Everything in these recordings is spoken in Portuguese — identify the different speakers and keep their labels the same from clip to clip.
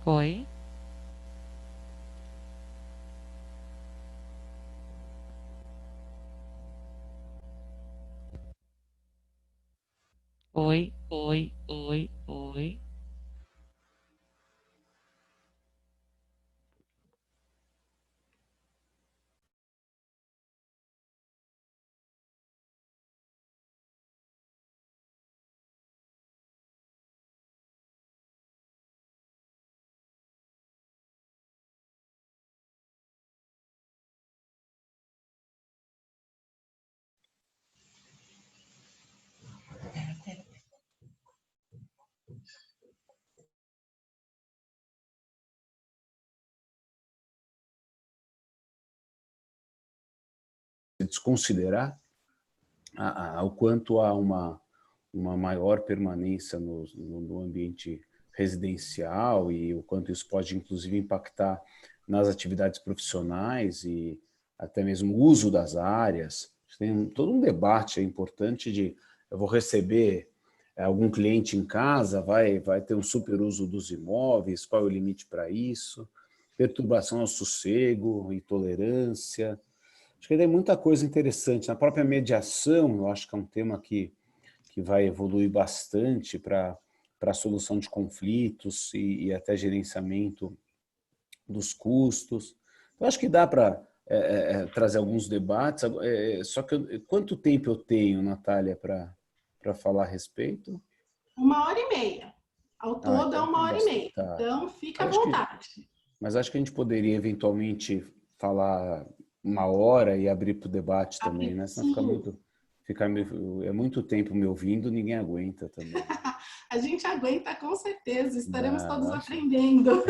Speaker 1: Oi, oi, oi, oi, oi.
Speaker 2: Desconsiderar o quanto há uma maior permanência no ambiente residencial e o quanto isso pode, inclusive, impactar nas atividades profissionais e até mesmo o uso das áreas. Tem todo um debate importante de eu vou receber algum cliente em casa, vai ter um superuso dos imóveis, qual é o limite para isso, perturbação ao sossego, intolerância. Acho que tem muita coisa interessante. Na própria mediação, eu acho que é um tema que vai evoluir bastante para a solução de conflitos e até gerenciamento dos custos. Eu acho que dá para trazer alguns debates. Só que quanto tempo eu tenho, Natália, para falar a respeito?
Speaker 3: 1 hora e meia. Ao
Speaker 2: Ah,
Speaker 3: todo é
Speaker 2: então
Speaker 3: uma
Speaker 2: tem
Speaker 3: hora e
Speaker 2: bastante.
Speaker 3: meia.
Speaker 2: Tá.
Speaker 3: Então, fica
Speaker 2: Eu
Speaker 3: à
Speaker 2: acho que,
Speaker 3: vontade.
Speaker 2: mas acho que a gente poderia eventualmente falar 1 hora e abrir para o debate também, né? Senão
Speaker 3: Sim,
Speaker 2: é muito tempo me ouvindo, ninguém aguenta também.
Speaker 3: a gente aguenta com certeza, estaremos
Speaker 2: Não,
Speaker 3: todos
Speaker 2: acho.
Speaker 3: aprendendo.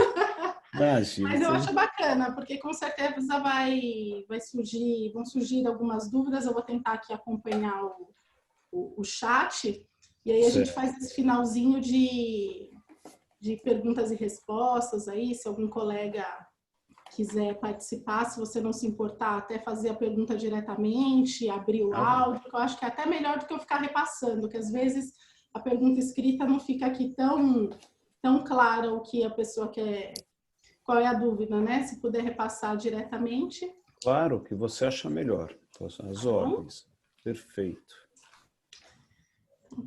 Speaker 2: Imagina,
Speaker 3: Mas eu
Speaker 2: você.
Speaker 3: acho bacana, porque com certeza vão surgir algumas dúvidas. Eu vou tentar aqui acompanhar o chat, e aí a gente
Speaker 2: Certo.
Speaker 3: faz esse finalzinho de perguntas e respostas aí, se algum colega quiser participar, se você não se importar, até fazer a pergunta diretamente, abrir o
Speaker 2: Tá bom.
Speaker 3: áudio, que eu acho que é até melhor do que eu ficar repassando, que às vezes a pergunta escrita não fica aqui tão clara o que a pessoa quer, qual é a dúvida, né? Se puder repassar diretamente,
Speaker 2: Claro, o que você acha melhor. As
Speaker 3: tá bom?
Speaker 2: ordens. Perfeito.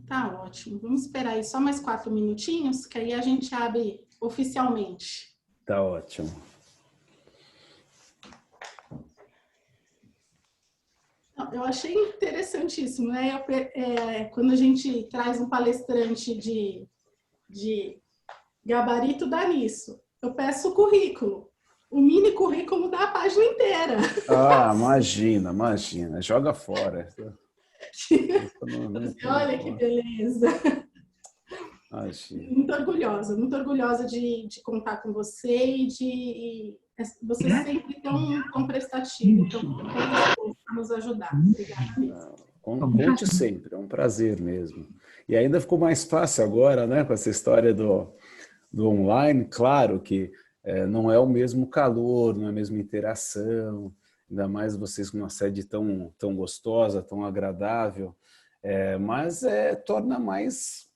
Speaker 3: Tá ótimo. Vamos esperar aí só mais 4 minutinhos, que aí a gente abre oficialmente.
Speaker 2: Tá ótimo.
Speaker 3: Eu achei interessantíssimo, né? Quando a gente traz um palestrante de gabarito, dá nisso. Eu peço o currículo. O mini currículo dá a página inteira.
Speaker 2: Ah, imagina, imagina. Joga fora. Isso
Speaker 3: Olha que beleza.
Speaker 2: Imagina.
Speaker 3: Muito orgulhosa de contar com você e você sempre tão prestativo, tão disposto a nos ajudar. Obrigada mesmo.
Speaker 2: Conte sempre, é um prazer mesmo. E ainda ficou mais fácil agora, né, com essa história do online. Claro que não é o mesmo calor, não é a mesma interação, ainda mais vocês com uma sede tão gostosa, tão agradável, mas torna mais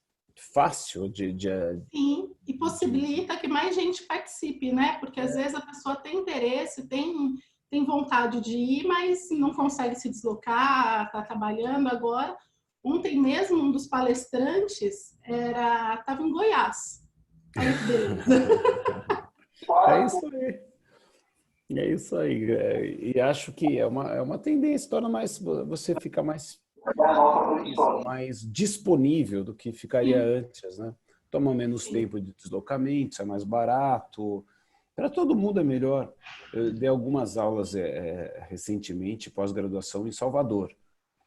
Speaker 2: fácil
Speaker 3: Sim, e
Speaker 2: de-
Speaker 3: possibilita que mais gente participe, né? Porque às vezes a pessoa tem interesse, tem vontade de ir, mas não consegue se deslocar, está trabalhando agora. Ontem mesmo, um dos palestrantes estava em Goiás. Olha que beleza.
Speaker 2: É isso aí. É isso aí. E acho que é uma tendência, torna mais, você fica mais disponível do que ficaria
Speaker 3: Sim,
Speaker 2: antes, né? Toma menos
Speaker 3: sim.
Speaker 2: tempo de deslocamento, é mais barato. Para todo mundo é melhor. Eu dei algumas aulas recentemente, pós-graduação, em Salvador.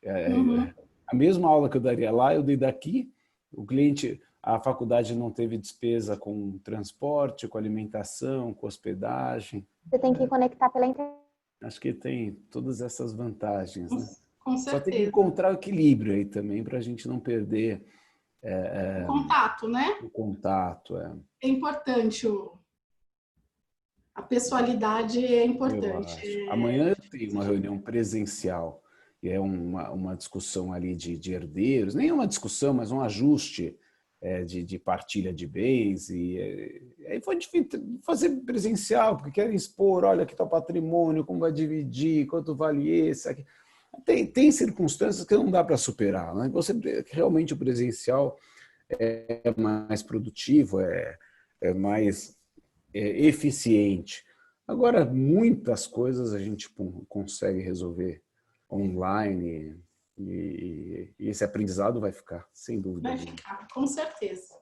Speaker 3: Uhum.
Speaker 2: A mesma aula que eu daria lá, eu dei daqui. O cliente, a faculdade não teve despesa com transporte, com alimentação, com hospedagem.
Speaker 4: Você tem que conectar pela internet.
Speaker 2: Acho que tem todas essas vantagens, né?
Speaker 3: Com
Speaker 2: Só tem que
Speaker 3: certeza.
Speaker 2: encontrar o equilíbrio aí também para a gente não perder
Speaker 3: O contato, né?
Speaker 2: o contato.
Speaker 3: É importante, a pessoalidade é
Speaker 2: Eu
Speaker 3: importante.
Speaker 2: acho. Amanhã eu tenho uma reunião presencial e é uma discussão ali de herdeiros, nem uma discussão, mas um ajuste. de partilha de bens, e aí foi difícil fazer presencial, porque querem expor, olha, aqui está o patrimônio, como vai dividir, quanto vale esse, aqui. Tem circunstâncias que não dá para superar, né? Realmente o presencial é mais produtivo, é mais eficiente. Agora, muitas coisas a gente consegue resolver online, e esse aprendizado vai ficar, sem dúvida.
Speaker 3: Vai ficar, com certeza.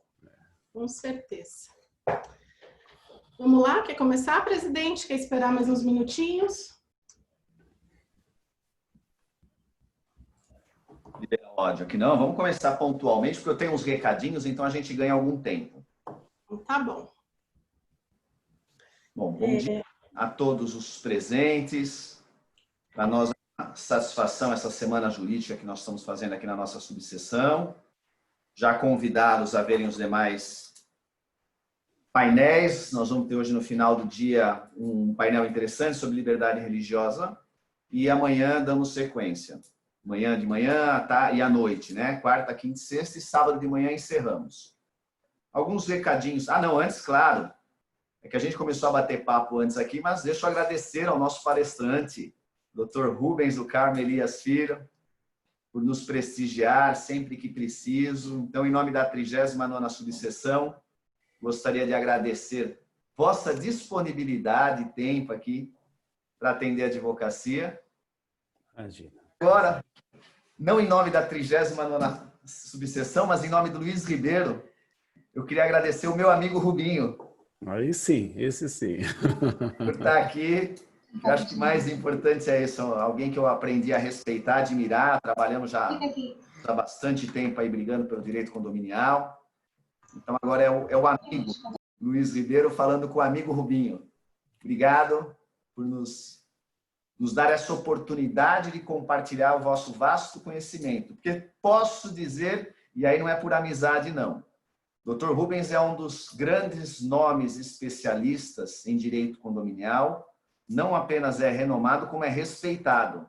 Speaker 3: Com certeza. Vamos lá? Quer começar, presidente? Quer esperar mais uns minutinhos?
Speaker 5: Liberar ódio aqui não. Vamos começar pontualmente, porque eu tenho uns recadinhos, então a gente ganha algum tempo.
Speaker 3: Tá bom.
Speaker 5: Bom dia a todos os presentes. Para nós, a satisfação essa semana jurídica que nós estamos fazendo aqui na nossa subseção. Já convidá-los a verem os demais painéis. Nós vamos ter hoje, no final do dia, um painel interessante sobre liberdade religiosa. E amanhã damos sequência. Amanhã de manhã e à noite, né? Quarta, quinta e sexta, e sábado de manhã encerramos. Alguns recadinhos. Ah, não, antes, claro. É que a gente começou a bater papo antes aqui, mas deixa eu agradecer ao nosso palestrante, Dr. Rubens do Carmo Elias Filho, por nos prestigiar sempre que preciso. Então, em nome da 39ª subseção, gostaria de agradecer vossa disponibilidade e tempo aqui para atender a advocacia.
Speaker 2: Imagina.
Speaker 5: Agora, não em nome da 39ª subseção, mas em nome do Luiz Ribeiro, eu queria agradecer o meu amigo Rubinho.
Speaker 2: Aí sim, esse sim.
Speaker 5: Por estar aqui. Eu acho que mais importante é isso, alguém que eu aprendi a respeitar, admirar. Trabalhamos já há bastante tempo aí brigando pelo direito condominial. Então agora é o amigo Luiz Ribeiro falando com o amigo Rubinho. Obrigado por nos dar essa oportunidade de compartilhar o vosso vasto conhecimento. Porque posso dizer, e aí não é por amizade não, Dr. Rubens é um dos grandes nomes especialistas em direito condominial. Não apenas é renomado, como é respeitado,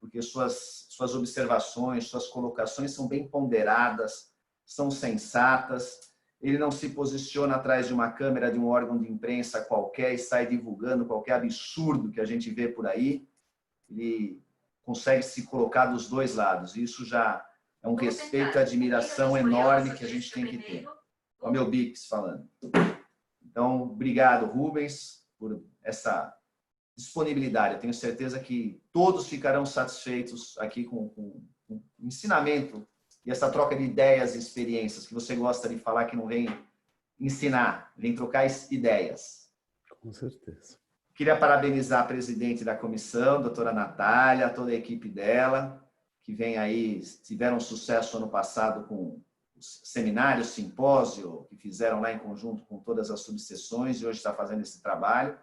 Speaker 5: porque suas observações, suas colocações são bem ponderadas, são sensatas. Ele não se posiciona atrás de uma câmera de um órgão de imprensa qualquer e sai divulgando qualquer absurdo que a gente vê por aí. Ele consegue se colocar dos dois lados. Isso já é um respeito e admiração enorme que a gente tem que ter. Olha o meu Bix falando. Então, obrigado, Rubens, por essa disponibilidade. Eu tenho certeza que todos ficarão satisfeitos aqui com o ensinamento e essa troca de ideias e experiências que você gosta de falar, que não vem ensinar, vem trocar ideias.
Speaker 2: Com certeza.
Speaker 5: Queria parabenizar a presidente da comissão, a doutora Natália, toda a equipe dela, que vem aí, tiveram sucesso ano passado com os seminários, simpósio, que fizeram lá em conjunto com todas as subseções, e hoje está fazendo esse trabalho.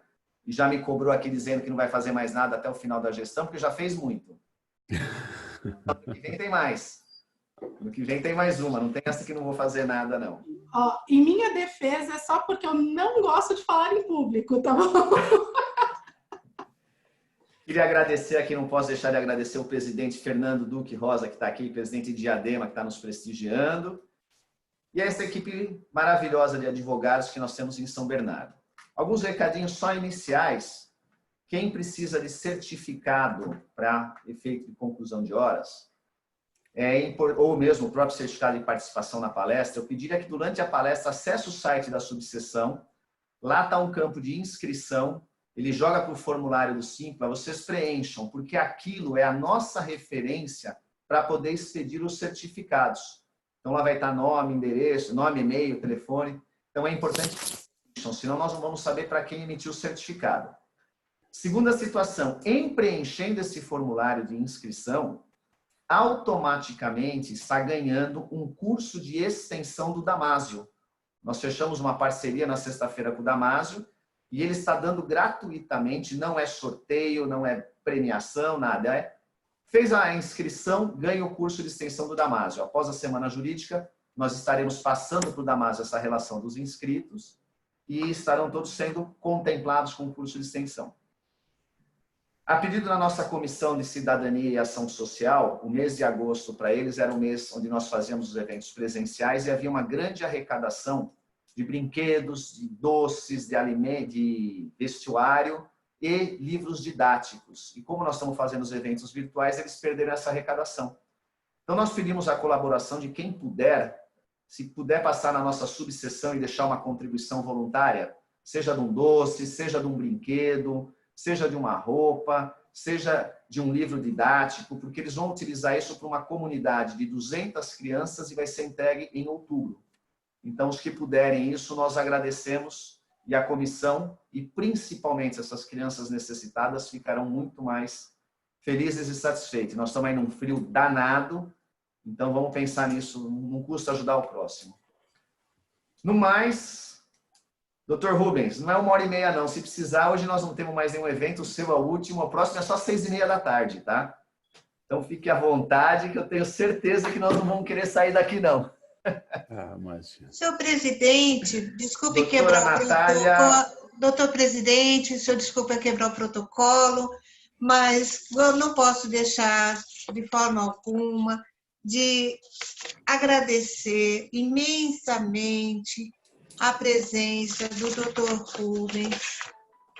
Speaker 5: E já me cobrou aqui dizendo que não vai fazer mais nada até o final da gestão, porque já fez muito. Ano que vem tem mais. Ano que vem tem mais uma. Não tem essa que não vou fazer nada, não.
Speaker 3: Ó, em minha defesa, é só porque eu não gosto de falar em público, tá bom?
Speaker 5: Queria agradecer aqui, não posso deixar de agradecer o presidente Fernando Duque Rosa, que está aqui, presidente de Diadema, que está nos prestigiando, e essa equipe maravilhosa de advogados que nós temos em São Bernardo. Alguns recadinhos só iniciais. Quem precisa de certificado para efeito de conclusão de horas, ou mesmo o próprio certificado de participação na palestra, eu pediria que durante a palestra acesse o site da subseção, lá está um campo de inscrição, ele joga para o formulário do Simpla, vocês preencham, porque aquilo é a nossa referência para poder expedir os certificados. Então lá vai estar nome, endereço, nome, e-mail, telefone. Então é importante que preencham, senão nós não vamos saber para quem emitiu o certificado. Segunda situação, em preenchendo esse formulário de inscrição, automaticamente está ganhando um curso de extensão do Damásio. Nós fechamos uma parceria na sexta-feira com o Damásio, e ele está dando gratuitamente, não é sorteio, não é premiação, nada. Fez a inscrição, ganha o curso de extensão do Damásio. Após a semana jurídica, nós estaremos passando para o Damásio essa relação dos inscritos e estarão todos sendo contemplados com o curso de extensão. A pedido da nossa Comissão de Cidadania e Ação Social, o mês de agosto para eles era um mês onde nós fazíamos os eventos presenciais e havia uma grande arrecadação de brinquedos, de doces, de alimento, de vestuário e livros didáticos. E como nós estamos fazendo os eventos virtuais, eles perderam essa arrecadação. Então, nós pedimos a colaboração de quem puder, se puder passar na nossa subseção e deixar uma contribuição voluntária, seja de um doce, seja de um brinquedo, seja de uma roupa, seja de um livro didático, porque eles vão utilizar isso para uma comunidade de 200 crianças e vai ser entregue em outubro. Então, os que puderem isso, nós agradecemos e a comissão, e principalmente essas crianças necessitadas, ficarão muito mais felizes e satisfeitos. Nós estamos aí num frio danado, então vamos pensar nisso, não custa ajudar o próximo. No mais, Dr. Rubens, não é 1h30 não, se precisar, hoje nós não temos mais nenhum evento, o seu é o último, o próximo é só 6h30 da tarde, tá? Então fique à vontade, que eu tenho certeza que nós não vamos querer sair daqui não.
Speaker 2: Mas...
Speaker 6: Senhor presidente, desculpe
Speaker 5: Doutora
Speaker 6: quebrar
Speaker 5: Natália...
Speaker 6: o protocolo. Doutor presidente, senhor desculpa quebrar o protocolo, mas eu não posso deixar de forma alguma de agradecer imensamente a presença do Dr. Rubens.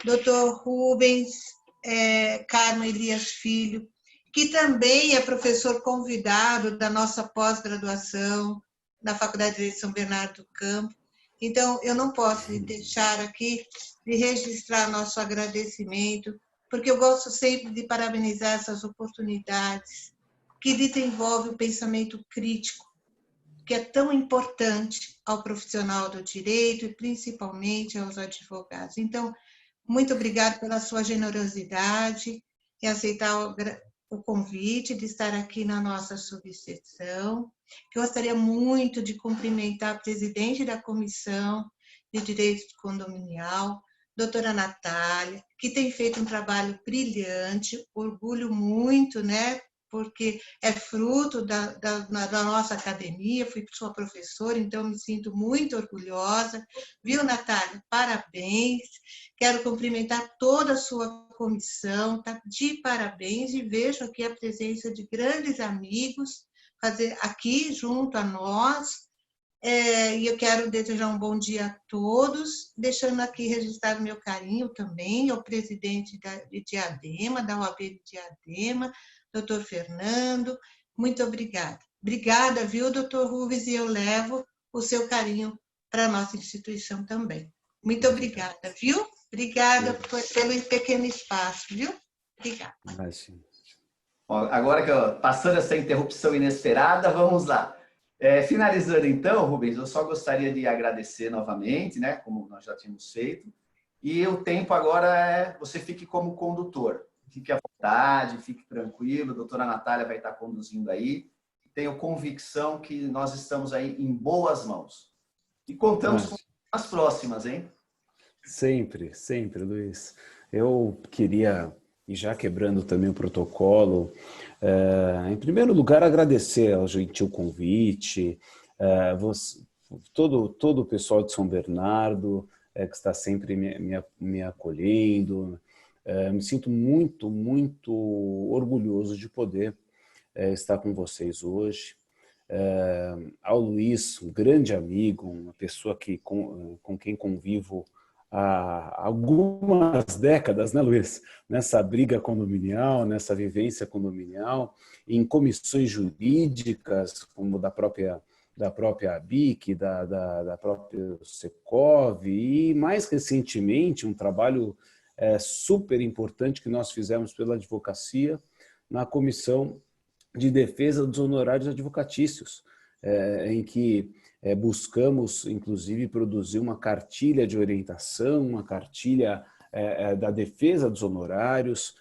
Speaker 6: Dr. Rubens Carmo Elias Filho, que também é professor convidado da nossa pós-graduação na Faculdade de São Bernardo do Campo. Então, eu não posso deixar aqui de registrar nosso agradecimento, porque eu gosto sempre de parabenizar essas oportunidades que desenvolvem o pensamento crítico, que é tão importante ao profissional do direito e principalmente aos advogados. Então, muito obrigada pela sua generosidade em aceitar o convite de estar aqui na nossa subseção. Gostaria muito de cumprimentar a presidente da Comissão de Direito Condominial, doutora Natália, que tem feito um trabalho brilhante, orgulho muito, né? Porque é fruto da nossa academia, fui sua professora, então me sinto muito orgulhosa. Viu, Natália? Parabéns. Quero cumprimentar toda a sua comissão, tá de parabéns, e vejo aqui a presença de grandes amigos aqui junto a nós. E eu quero desejar um bom dia a todos, deixando aqui registrado meu carinho também ao presidente de Diadema, da OAB de Diadema, doutor Fernando, muito obrigada. Obrigada, viu, doutor Rubens, e eu levo o seu carinho para a nossa instituição também. Muito obrigada, viu? Obrigada pelo pequeno espaço, viu? Obrigada.
Speaker 5: Agora que passando essa interrupção inesperada, vamos lá. Finalizando então, Rubens, eu só gostaria de agradecer novamente, né, como nós já tínhamos feito, e o tempo agora você fique como condutor. Fique à vontade, fique tranquilo, a doutora Natália vai estar conduzindo aí. Tenho convicção que nós estamos aí em boas mãos. E contamos com as próximas, hein?
Speaker 2: Sempre, sempre, Luiz. Eu queria, e já quebrando também o protocolo, em primeiro lugar agradecer ao gentil convite, todo o pessoal de São Bernardo, que está sempre me acolhendo. Me sinto muito, muito orgulhoso de poder estar com vocês hoje. Ao Luiz, um grande amigo, uma pessoa com quem convivo há algumas décadas, né, Luiz? Nessa briga condominial, nessa vivência condominial, em comissões jurídicas, como da própria ABIC, da própria Secov, e mais recentemente um trabalho super importante que nós fizemos pela advocacia na Comissão de Defesa dos Honorários Advocatícios, em que buscamos, inclusive, produzir uma cartilha de orientação, uma cartilha da defesa dos honorários,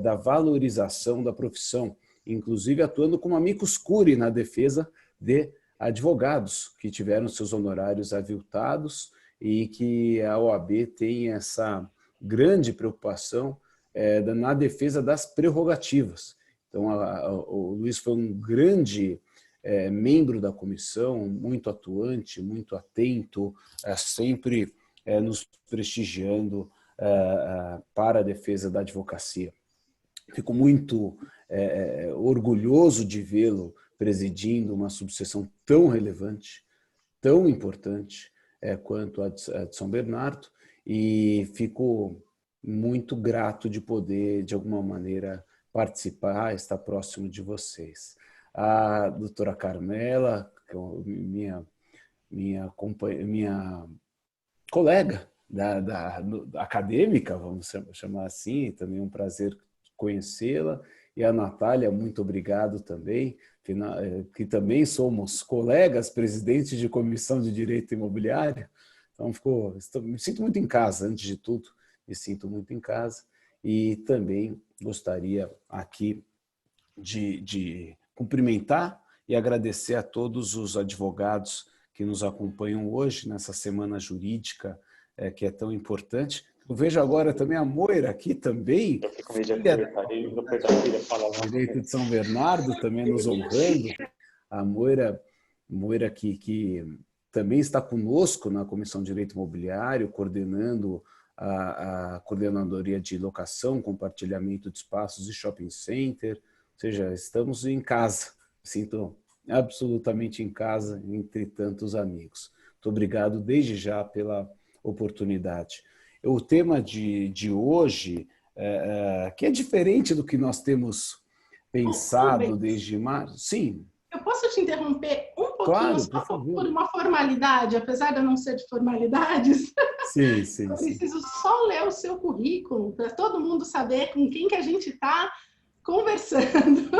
Speaker 2: da valorização da profissão, inclusive atuando como amicus curiae na defesa de advogados que tiveram seus honorários aviltados e que a OAB tem essa grande preocupação na defesa das prerrogativas. Então, o Luiz foi um grande membro da comissão, muito atuante, muito atento, sempre nos prestigiando para a defesa da advocacia. Fico muito orgulhoso de vê-lo presidindo uma subseção tão relevante, tão importante quanto a de São Bernardo, e fico muito grato de poder, de alguma maneira, participar, estar próximo de vocês. A doutora Carmela, minha colega da acadêmica, vamos chamar assim, também é um prazer conhecê-la, e a Natália, muito obrigado também, que também somos colegas, presidentes de Comissão de Direito Imobiliário, então me sinto muito em casa, antes de tudo, me sinto muito em casa, e também gostaria aqui de cumprimentar e agradecer a todos os advogados que nos acompanham hoje nessa semana jurídica que é tão importante. Eu vejo agora também a Moira aqui também, direito de São Bernardo, também nos honrando. A Moira que também está conosco na Comissão de Direito Imobiliário, coordenando a Coordenadoria de Locação, Compartilhamento de Espaços e Shopping Center. Ou seja, estamos em casa. Me sinto absolutamente em casa entre tantos amigos. Muito obrigado desde já pela oportunidade. O tema de hoje, que é diferente do que nós temos pensado desde março. Sim.
Speaker 3: Eu posso te interromper um pouquinho,
Speaker 2: claro,
Speaker 3: só
Speaker 2: por favor,
Speaker 3: por uma formalidade, apesar de eu não ser de formalidades?
Speaker 2: Sim, sim.
Speaker 3: Eu preciso só ler o seu currículo, para todo mundo saber com quem que a gente está conversando.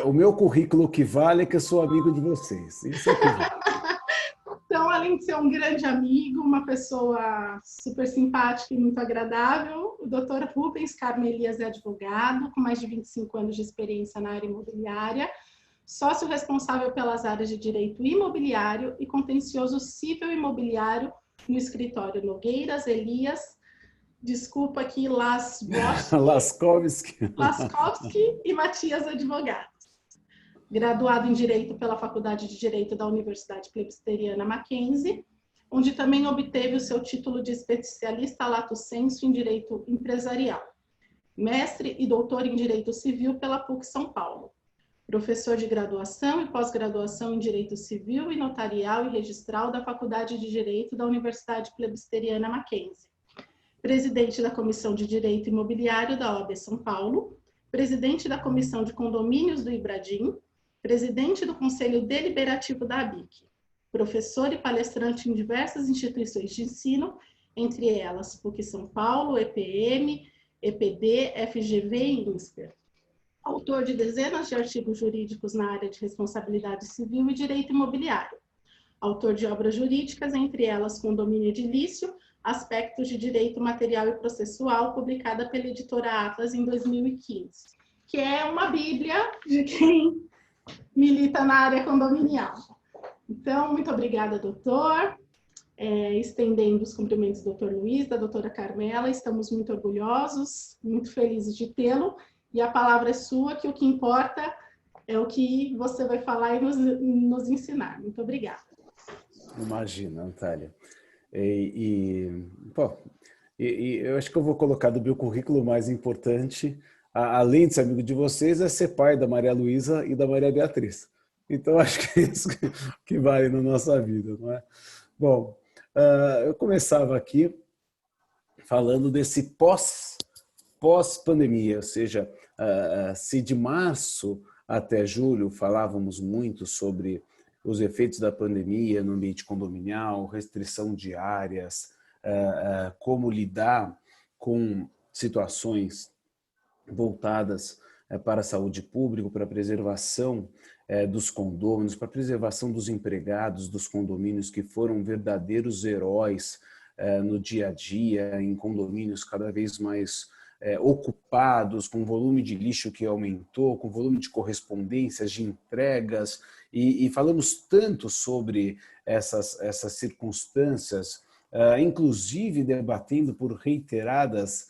Speaker 2: O meu currículo que vale é que eu sou amigo de vocês. Isso é que vale.
Speaker 3: Então, além de ser um grande amigo, uma pessoa super simpática e muito agradável, o Dr. Rubens Carmo Elias é advogado, com mais de 25 anos de experiência na área imobiliária, sócio responsável pelas áreas de direito imobiliário e contencioso civil imobiliário no escritório Nogueiras, Elias, desculpa aqui, Laskovski e Matias Advogados. Graduado em Direito pela Faculdade de Direito da Universidade Presbiteriana Mackenzie, onde também obteve o seu título de especialista lato sensu em Direito Empresarial. Mestre e doutor em Direito Civil pela PUC São Paulo. Professor de graduação e pós-graduação em Direito Civil e Notarial e Registral da Faculdade de Direito da Universidade Presbiteriana Mackenzie. Presidente da Comissão de Direito Imobiliário da OAB São Paulo. Presidente da Comissão de Condomínios do Ibradim. Presidente do Conselho Deliberativo da ABIC, professor e palestrante em diversas instituições de ensino, entre elas PUC São Paulo, EPM, EPD, FGV e INSPER. Autor de dezenas de artigos jurídicos na área de responsabilidade civil e direito imobiliário. Autor de obras jurídicas, entre elas Condomínio Edilício, Aspectos de Direito Material e Processual, publicada pela editora Atlas em 2015, que é uma bíblia de quem milita na área condominial. Então, muito obrigada, doutor. Estendendo os cumprimentos do doutor Luiz, da doutora Carmela, estamos muito orgulhosos, muito felizes de tê-lo, e a palavra é sua, que o que importa é o que você vai falar e nos ensinar. Muito obrigada.
Speaker 2: Imagina, Natália. Eu acho que eu vou colocar do meu currículo mais importante, além de ser amigo de vocês, é ser pai da Maria Luísa e da Maria Beatriz. Então, acho que é isso que vale na nossa vida, não é? Bom, eu começava aqui falando desse pós-pandemia, ou seja, se de março até julho falávamos muito sobre os efeitos da pandemia no ambiente condominial, restrição de áreas, como lidar com situações voltadas para a saúde pública, para a preservação dos condôminos, para a preservação dos empregados dos condomínios que foram verdadeiros heróis no dia a dia, em condomínios cada vez mais ocupados, com volume de lixo que aumentou, com volume de correspondências, de entregas, e falamos tanto sobre essas circunstâncias, inclusive debatendo por reiteradas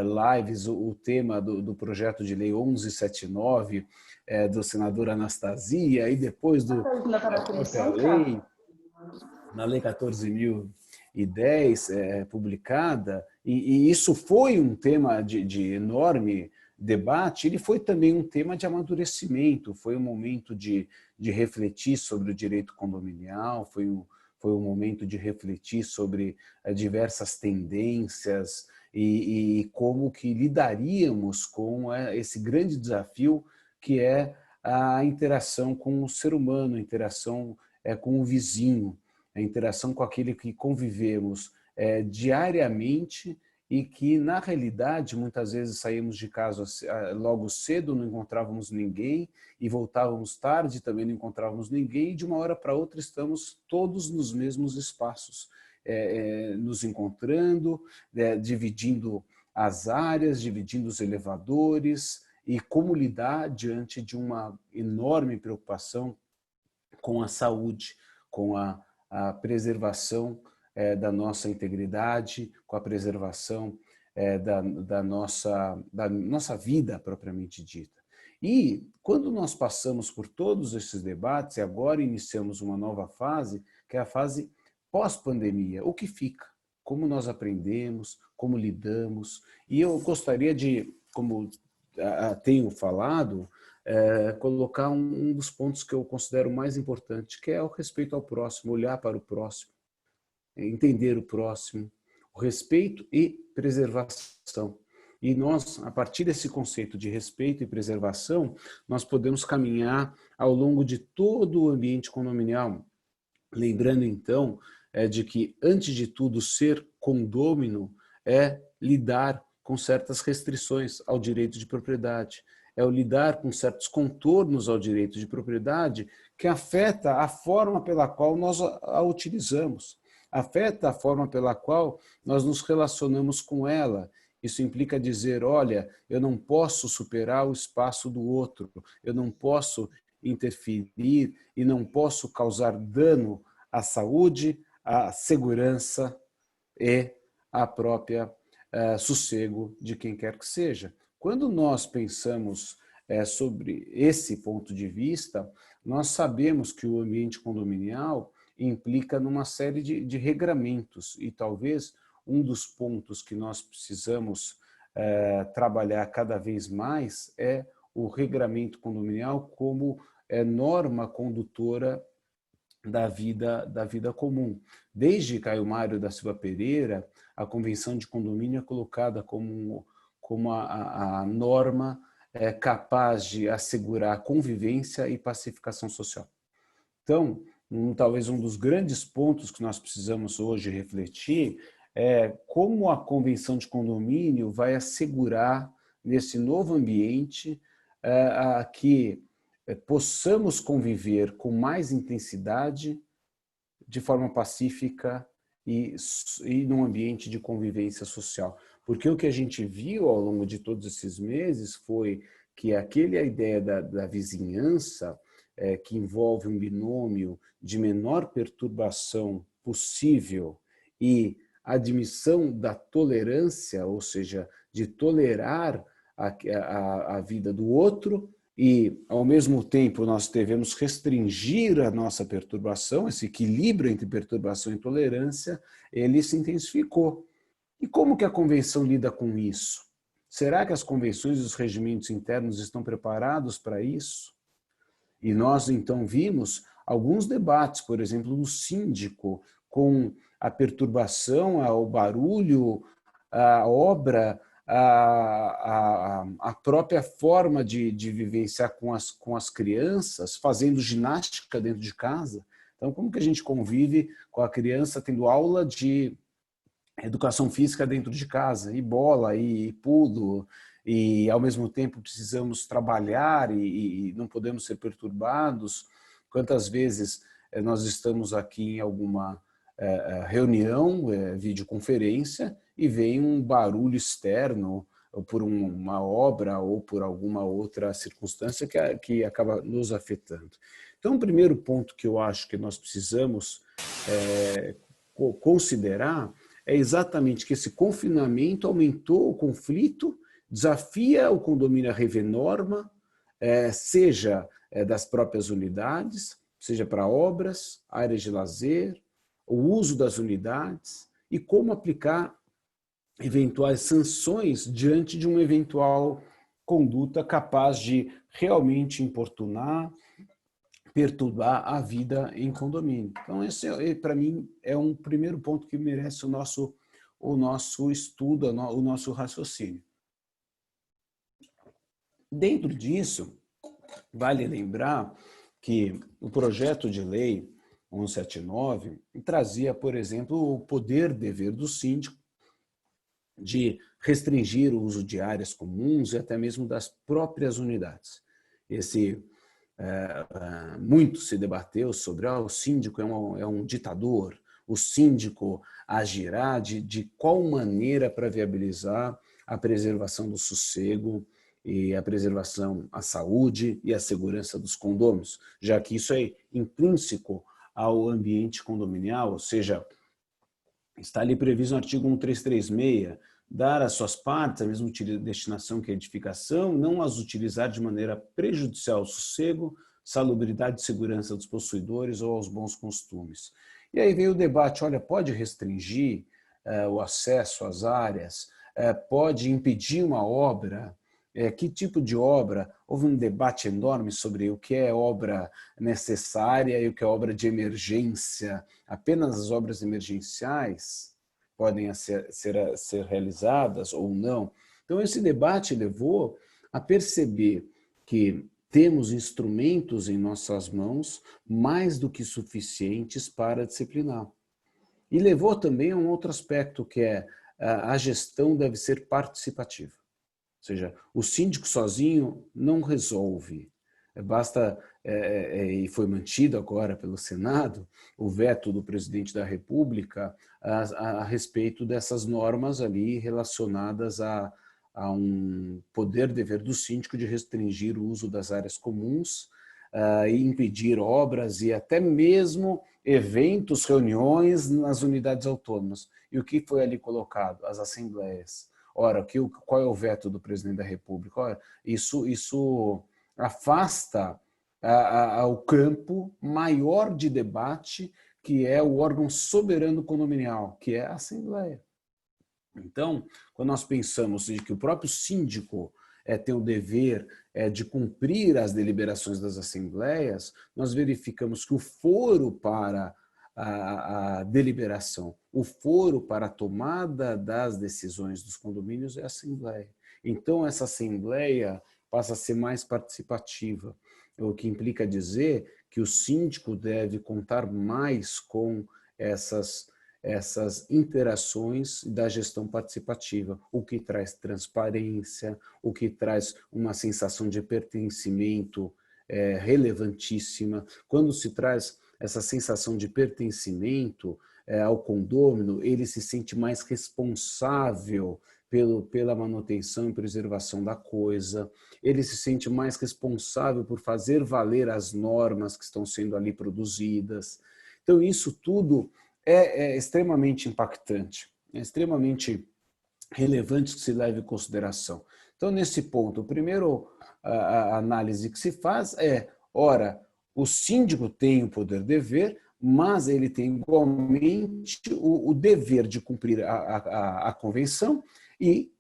Speaker 2: lives o tema do projeto de lei 1179 do senador Anastasia, e depois na lei 14.010 publicada, e isso foi um tema de enorme debate, ele foi também um tema de amadurecimento, foi um momento de refletir sobre o direito condominial, foi um momento de refletir sobre diversas tendências e como que lidaríamos com esse grande desafio que é a interação com o ser humano, a interação com o vizinho, a interação com aquele que convivemos diariamente e que, na realidade, muitas vezes saímos de casa logo cedo, não encontrávamos ninguém, e voltávamos tarde, também não encontrávamos ninguém, e de uma hora para outra estamos todos nos mesmos espaços, nos encontrando, dividindo as áreas, dividindo os elevadores, e como lidar diante de uma enorme preocupação com a saúde, com a preservação da nossa integridade, com a preservação da nossa vida propriamente dita. E quando nós passamos por todos esses debates, e agora iniciamos uma nova fase, que é a fase pós-pandemia, o que fica? Como nós aprendemos, como lidamos? E eu gostaria de, como tenho falado, colocar um dos pontos que eu considero mais importante, que é o respeito ao próximo, olhar para o próximo, entender o próximo, o respeito e preservação. E nós, a partir desse conceito de respeito e preservação, nós podemos caminhar ao longo de todo o ambiente condominial. Lembrando, então, de que, antes de tudo, ser condômino é lidar com certas restrições ao direito de propriedade, é o lidar com certos contornos ao direito de propriedade que afeta a forma pela qual nós a utilizamos, afeta a forma pela qual nós nos relacionamos com ela. Isso implica dizer, olha, eu não posso superar o espaço do outro, eu não posso interferir e não posso causar dano à saúde, à segurança e à própria sossego de quem quer que seja. Quando nós pensamos sobre esse ponto de vista, nós sabemos que o ambiente condominial implica numa série de regramentos e talvez um dos pontos que nós precisamos trabalhar cada vez mais é o regramento condominial como norma condutora da vida comum. Desde Caio Mário da Silva Pereira, a Convenção de Condomínio é colocada como a norma capaz de assegurar a convivência e pacificação social. Então, talvez um dos grandes pontos que nós precisamos hoje refletir é como a Convenção de Condomínio vai assegurar, nesse novo ambiente, que possamos conviver com mais intensidade, de forma pacífica e num ambiente de convivência social. Porque o que a gente viu ao longo de todos esses meses foi que a ideia da vizinhança, que envolve um binômio de menor perturbação possível e admissão da tolerância, ou seja, de tolerar a vida do outro, e, ao mesmo tempo, nós devemos restringir a nossa perturbação, esse equilíbrio entre perturbação e tolerância, ele se intensificou. E como que a Convenção lida com isso? Será que as convenções e os regimentos internos estão preparados para isso? E nós, então, vimos alguns debates, por exemplo, no síndico, com a perturbação, o barulho, a obra, a própria forma de vivenciar com as crianças, fazendo ginástica dentro de casa. Então, como que a gente convive com a criança tendo aula de educação física dentro de casa, e bola, e pulo, e ao mesmo tempo precisamos trabalhar e não podemos ser perturbados? Quantas vezes nós estamos aqui em alguma reunião, videoconferência, e vem um barulho externo, ou por uma obra, ou por alguma outra circunstância que acaba nos afetando. Então, o primeiro ponto que eu acho que nós precisamos considerar é exatamente que esse confinamento aumentou o conflito, desafia o condomínio a rever norma, seja das próprias unidades, seja para obras, áreas de lazer, o uso das unidades e como aplicar eventuais sanções diante de um eventual conduta capaz de realmente importunar, perturbar a vida em condomínio. Então, esse, para mim, é um primeiro ponto que merece o nosso estudo, o nosso raciocínio. Dentro disso, vale lembrar que o projeto de lei 179 trazia, por exemplo, o poder-dever do síndico de restringir o uso de áreas comuns e até mesmo das próprias unidades. Muito se debateu sobre o síndico é um ditador, o síndico agirá de qual maneira para viabilizar a preservação do sossego e a preservação à saúde e à segurança dos condôminos, já que isso é intrínseco ao ambiente condominial, ou seja, está ali previsto no artigo 1336, dar às suas partes a mesma destinação que a edificação, não as utilizar de maneira prejudicial ao sossego, salubridade e segurança dos possuidores ou aos bons costumes. E aí veio o debate, olha, pode restringir o acesso às áreas, pode impedir uma obra, que tipo de obra? Houve um debate enorme sobre o que é obra necessária e o que é obra de emergência. Apenas as obras emergenciais podem ser realizadas ou não. Então, esse debate levou a perceber que temos instrumentos em nossas mãos mais do que suficientes para disciplinar. E levou também a um outro aspecto, que é a gestão deve ser participativa. Ou seja, o síndico sozinho não resolve. Basta, e foi mantido agora pelo Senado, o veto do presidente da República a respeito dessas normas ali relacionadas a um poder-dever do síndico de restringir o uso das áreas comuns e impedir obras e até mesmo eventos, reuniões nas unidades autônomas. E o que foi ali colocado? As assembleias. Ora, qual é o veto do presidente da República? Ora, isso afasta ao campo maior de debate, que é o órgão soberano condominial, que é a Assembleia. Então, quando nós pensamos de que o próprio síndico tem o dever de cumprir as deliberações das assembleias, nós verificamos que o foro para a deliberação, o foro para a tomada das decisões dos condomínios é a Assembleia. Então, essa Assembleia passa a ser mais participativa, o que implica dizer que o síndico deve contar mais com essas interações da gestão participativa, o que traz transparência, o que traz uma sensação de pertencimento relevantíssima. Quando se traz essa sensação de pertencimento ao condômino, ele se sente mais responsável pela manutenção e preservação da coisa, ele se sente mais responsável por fazer valer as normas que estão sendo ali produzidas. Então, isso tudo é extremamente impactante, é extremamente relevante que se leve em consideração. Então, nesse ponto, a primeira análise que se faz ora, o síndico tem o poder-dever, mas ele tem igualmente o dever de cumprir a convenção e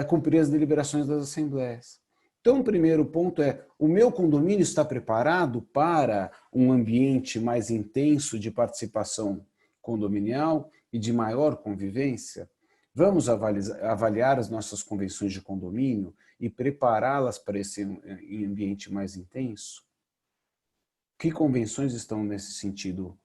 Speaker 2: cumprir as deliberações das assembleias. Então, o primeiro ponto o meu condomínio está preparado para um ambiente mais intenso de participação condominial e de maior convivência? Vamos avaliar as nossas convenções de condomínio e prepará-las para esse ambiente mais intenso? Que convenções estão nesse sentido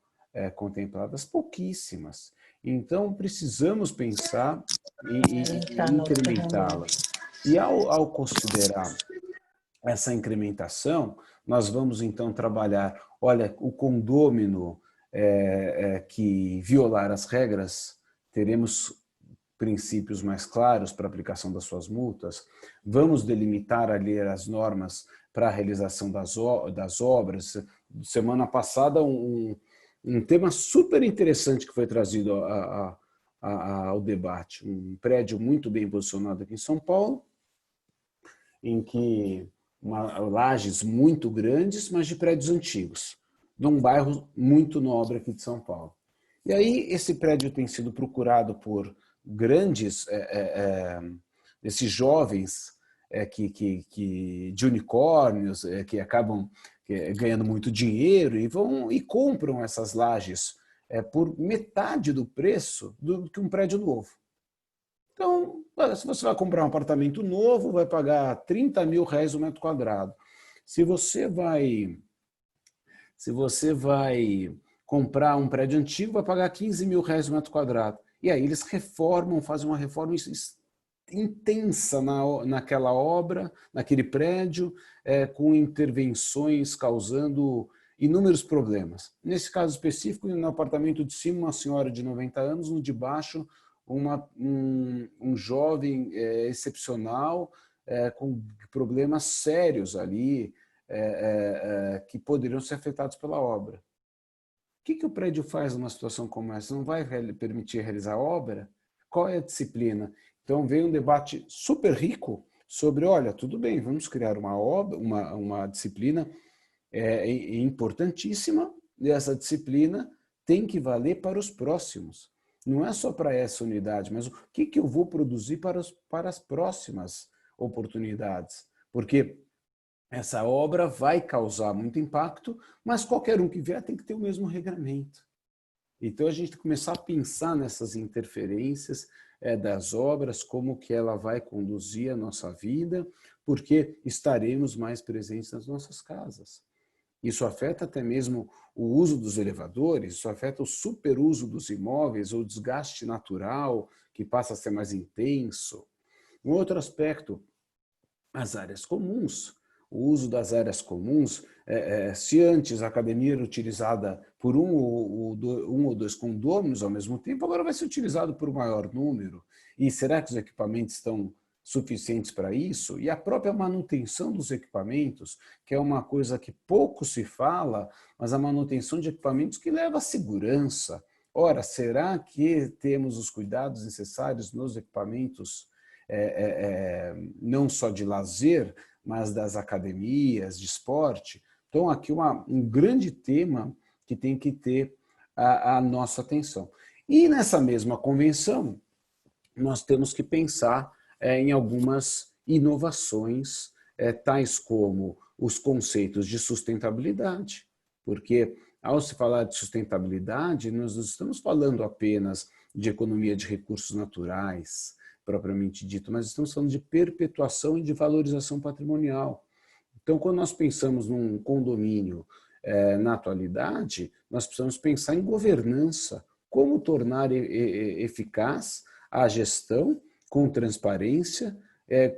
Speaker 2: contempladas? Pouquíssimas. Então, precisamos pensar em incrementá-las. E ao considerar essa incrementação, nós vamos então trabalhar, olha, o condômino que violar as regras, teremos princípios mais claros para a aplicação das suas multas, vamos delimitar ali as normas para a realização das obras. Semana passada, um tema super interessante que foi trazido ao debate, um prédio muito bem posicionado aqui em São Paulo, em que lajes muito grandes, mas de prédios antigos, de um bairro muito nobre aqui de São Paulo. E aí esse prédio tem sido procurado por grandes, esses jovens de unicórnios, que acabam ganhando muito dinheiro e vão e compram essas lajes por metade do preço do que um prédio novo. Então, se você vai comprar um apartamento novo, vai pagar R$30.000 o metro quadrado. Se você vai comprar um prédio antigo, vai pagar R$15.000 o metro quadrado. E aí eles reformam, fazem uma reforma intensa naquela obra, naquele prédio, com intervenções causando inúmeros problemas. Nesse caso específico, no apartamento de cima, uma senhora de 90 anos, no de baixo, um jovem excepcional, com problemas sérios ali, que poderiam ser afetados pela obra. O que o prédio faz numa situação como essa? Não vai permitir realizar a obra? Qual é a disciplina? Então veio um debate super rico sobre, olha, tudo bem, vamos criar uma disciplina importantíssima, e essa disciplina tem que valer para os próximos. Não é só para essa unidade, mas o que eu vou produzir para as próximas oportunidades? Porque essa obra vai causar muito impacto, mas qualquer um que vier tem que ter o mesmo regramento. Então a gente tem que começar a pensar nessas interferências das obras, como que ela vai conduzir a nossa vida, porque estaremos mais presentes nas nossas casas. Isso afeta até mesmo o uso dos elevadores, isso afeta o superuso dos imóveis, ou o desgaste natural, que passa a ser mais intenso. Um outro aspecto, as áreas comuns. O uso das áreas comuns, se antes a academia era utilizada por um ou dois condôminos ao mesmo tempo, agora vai ser utilizado por um maior número. E será que os equipamentos estão suficientes para isso? E a própria manutenção dos equipamentos, que é uma coisa que pouco se fala, mas a manutenção de equipamentos que leva à segurança. Ora, será que temos os cuidados necessários nos equipamentos, não só de lazer, mas das academias, de esporte? Então, aqui um grande tema que tem que ter a nossa atenção. E nessa mesma convenção, nós temos que pensar em algumas inovações, tais como os conceitos de sustentabilidade, porque ao se falar de sustentabilidade, nós não estamos falando apenas de economia de recursos naturais, propriamente dito, mas estamos falando de perpetuação e de valorização patrimonial. Então, quando nós pensamos num condomínio na atualidade, nós precisamos pensar em governança, como tornar eficaz a gestão com transparência,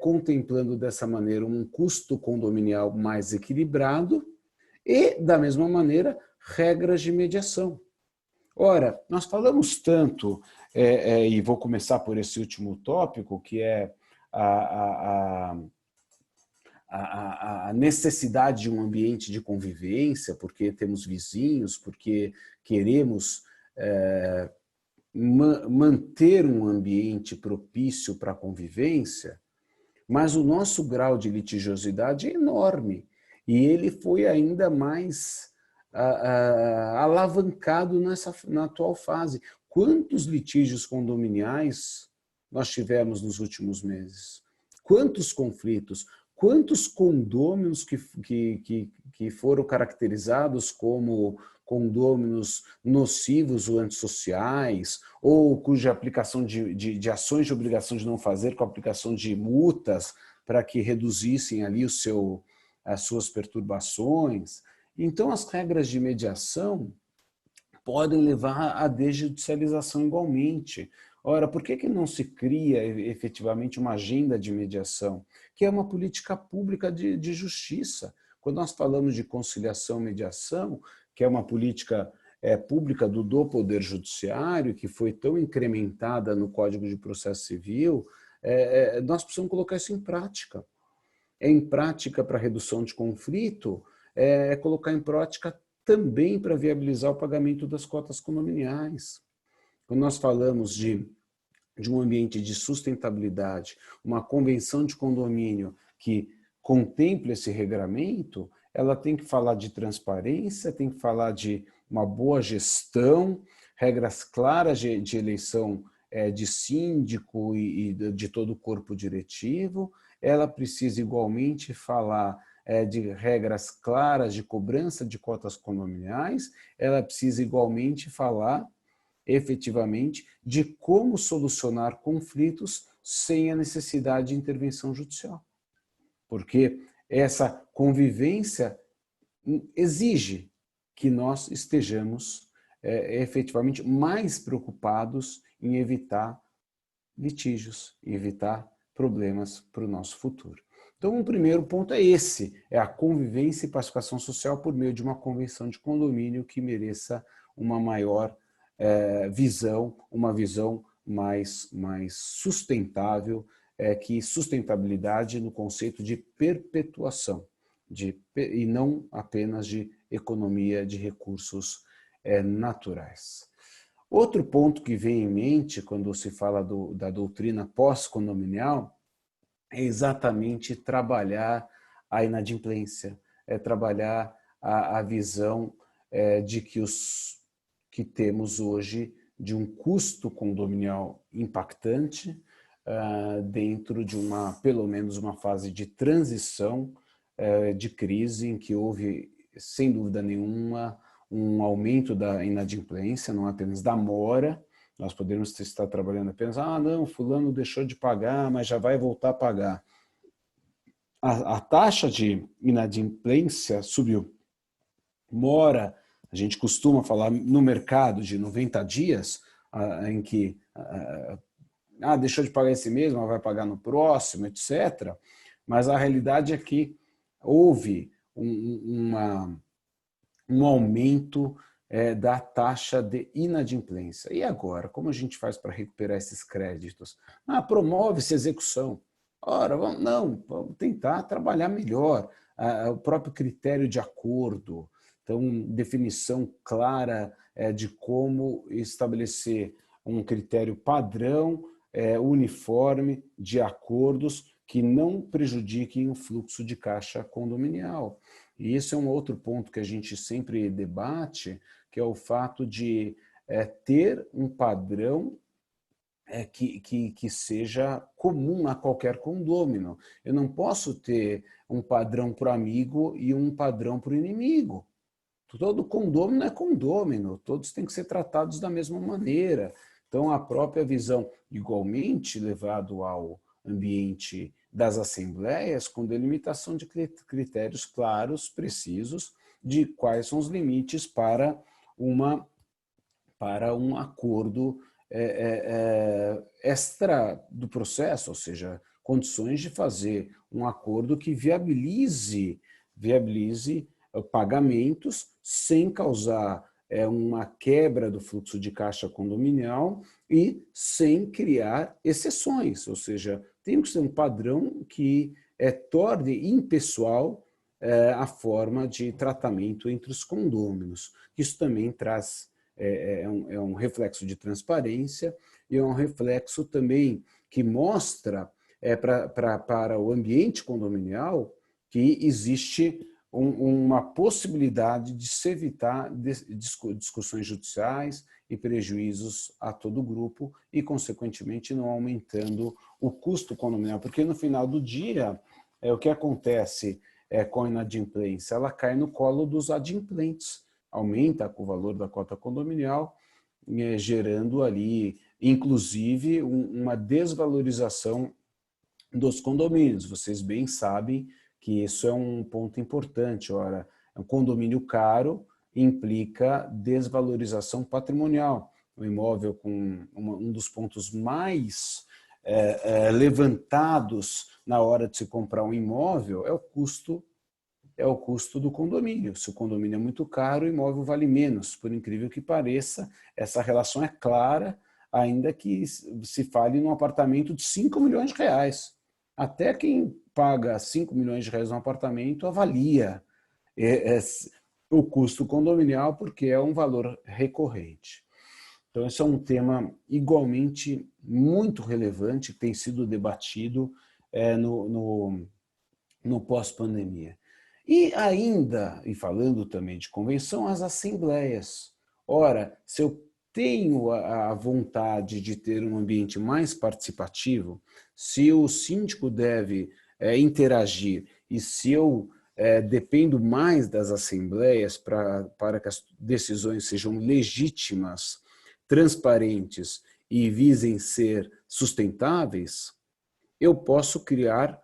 Speaker 2: contemplando dessa maneira um custo condominial mais equilibrado e, da mesma maneira, regras de mediação. Ora, nós falamos tanto, e vou começar por esse último tópico, que é a necessidade de um ambiente de convivência, porque temos vizinhos, porque queremos manter um ambiente propício para a convivência, mas o nosso grau de litigiosidade é enorme e ele foi ainda mais alavancado na atual fase. Quantos litígios condominiais nós tivemos nos últimos meses? Quantos conflitos? Quantos condôminos que foram caracterizados como condôminos nocivos ou antissociais, ou cuja aplicação de ações de obrigação de não fazer com a aplicação de multas para que reduzissem ali as suas perturbações. Então, as regras de mediação podem levar à desjudicialização igualmente. Ora, por que não se cria efetivamente uma agenda de mediação, que é uma política pública de justiça? Quando nós falamos de conciliação e mediação, que é uma política pública do Poder Judiciário, que foi tão incrementada no Código de Processo Civil, nós precisamos colocar isso em prática. Em prática para redução de conflito, colocar em prática também para viabilizar o pagamento das cotas condominiais. Quando nós falamos de um ambiente de sustentabilidade, uma convenção de condomínio que contemple esse regramento, ela tem que falar de transparência, tem que falar de uma boa gestão, regras claras de eleição de síndico e de todo o corpo diretivo, ela precisa igualmente falar de regras claras de cobrança de cotas condominiais, ela precisa igualmente falar efetivamente de como solucionar conflitos sem a necessidade de intervenção judicial. Porque essa convivência exige que nós estejamos efetivamente mais preocupados em evitar litígios, em evitar problemas para o nosso futuro. Então, um primeiro ponto é esse, é a convivência e pacificação social por meio de uma convenção de condomínio que mereça uma maior visão, uma visão mais sustentável, que sustentabilidade no conceito de perpetuação, e não apenas de economia de recursos naturais. Outro ponto que vem em mente quando se fala da doutrina pós-condominial é exatamente trabalhar a inadimplência, trabalhar a visão de que temos hoje de um custo condominial impactante dentro de pelo menos uma fase de transição de crise em que houve, sem dúvida nenhuma, um aumento da inadimplência, não apenas da mora. Nós podemos estar trabalhando apenas, não, fulano deixou de pagar, mas já vai voltar a pagar. A taxa de inadimplência subiu. Mora, a gente costuma falar no mercado de 90 dias, em que deixou de pagar esse mês, mas vai pagar no próximo, etc. Mas a realidade é que houve um aumento da taxa de inadimplência. E agora, como a gente faz para recuperar esses créditos? Promove-se execução. Ora, vamos tentar trabalhar melhor. O próprio critério de acordo, então, definição clara de como estabelecer um critério padrão, uniforme, de acordos que não prejudiquem o fluxo de caixa condominial. E esse é um outro ponto que a gente sempre debate, que é o fato de ter um padrão que seja comum a qualquer condômino. Eu não posso ter um padrão para o amigo e um padrão para o inimigo. Todo condômino é condômino, todos têm que ser tratados da mesma maneira. Então, a própria visão, igualmente levado ao ambiente das assembleias, com delimitação de critérios claros, precisos, de quais são os limites para um acordo extra do processo, ou seja, condições de fazer um acordo que viabilize pagamentos sem causar uma quebra do fluxo de caixa condominial e sem criar exceções, ou seja, tem que ser um padrão que torne impessoal a forma de tratamento entre os condôminos. Isso também traz um reflexo de transparência e é um reflexo também que mostra para o ambiente condominial que existe uma possibilidade de se evitar discussões judiciais e prejuízos a todo o grupo e, consequentemente, não aumentando o custo condominial. Porque, no final do dia, o que acontece com a inadimplência? Ela cai no colo dos adimplentes, aumenta o valor da cota condominial, gerando ali, inclusive, uma desvalorização dos condomínios. Vocês bem sabem que isso é um ponto importante. Ora, um condomínio caro implica desvalorização patrimonial. O imóvel com um dos pontos mais levantados na hora de se comprar um imóvel é o custo do condomínio. Se o condomínio é muito caro, o imóvel vale menos. Por incrível que pareça, essa relação é clara, ainda que se fale num apartamento de 5 milhões de reais. Até quem paga 5 milhões de reais no apartamento avalia o custo condominial porque é um valor recorrente. Então, esse é um tema igualmente muito relevante, que tem sido debatido no pós-pandemia. E ainda, e falando também de convenção, as assembleias. Ora, se eu tenho a vontade de ter um ambiente mais participativo, se o síndico deve interagir e se eu dependo mais das assembleias para que as decisões sejam legítimas, transparentes e visem ser sustentáveis, eu posso criar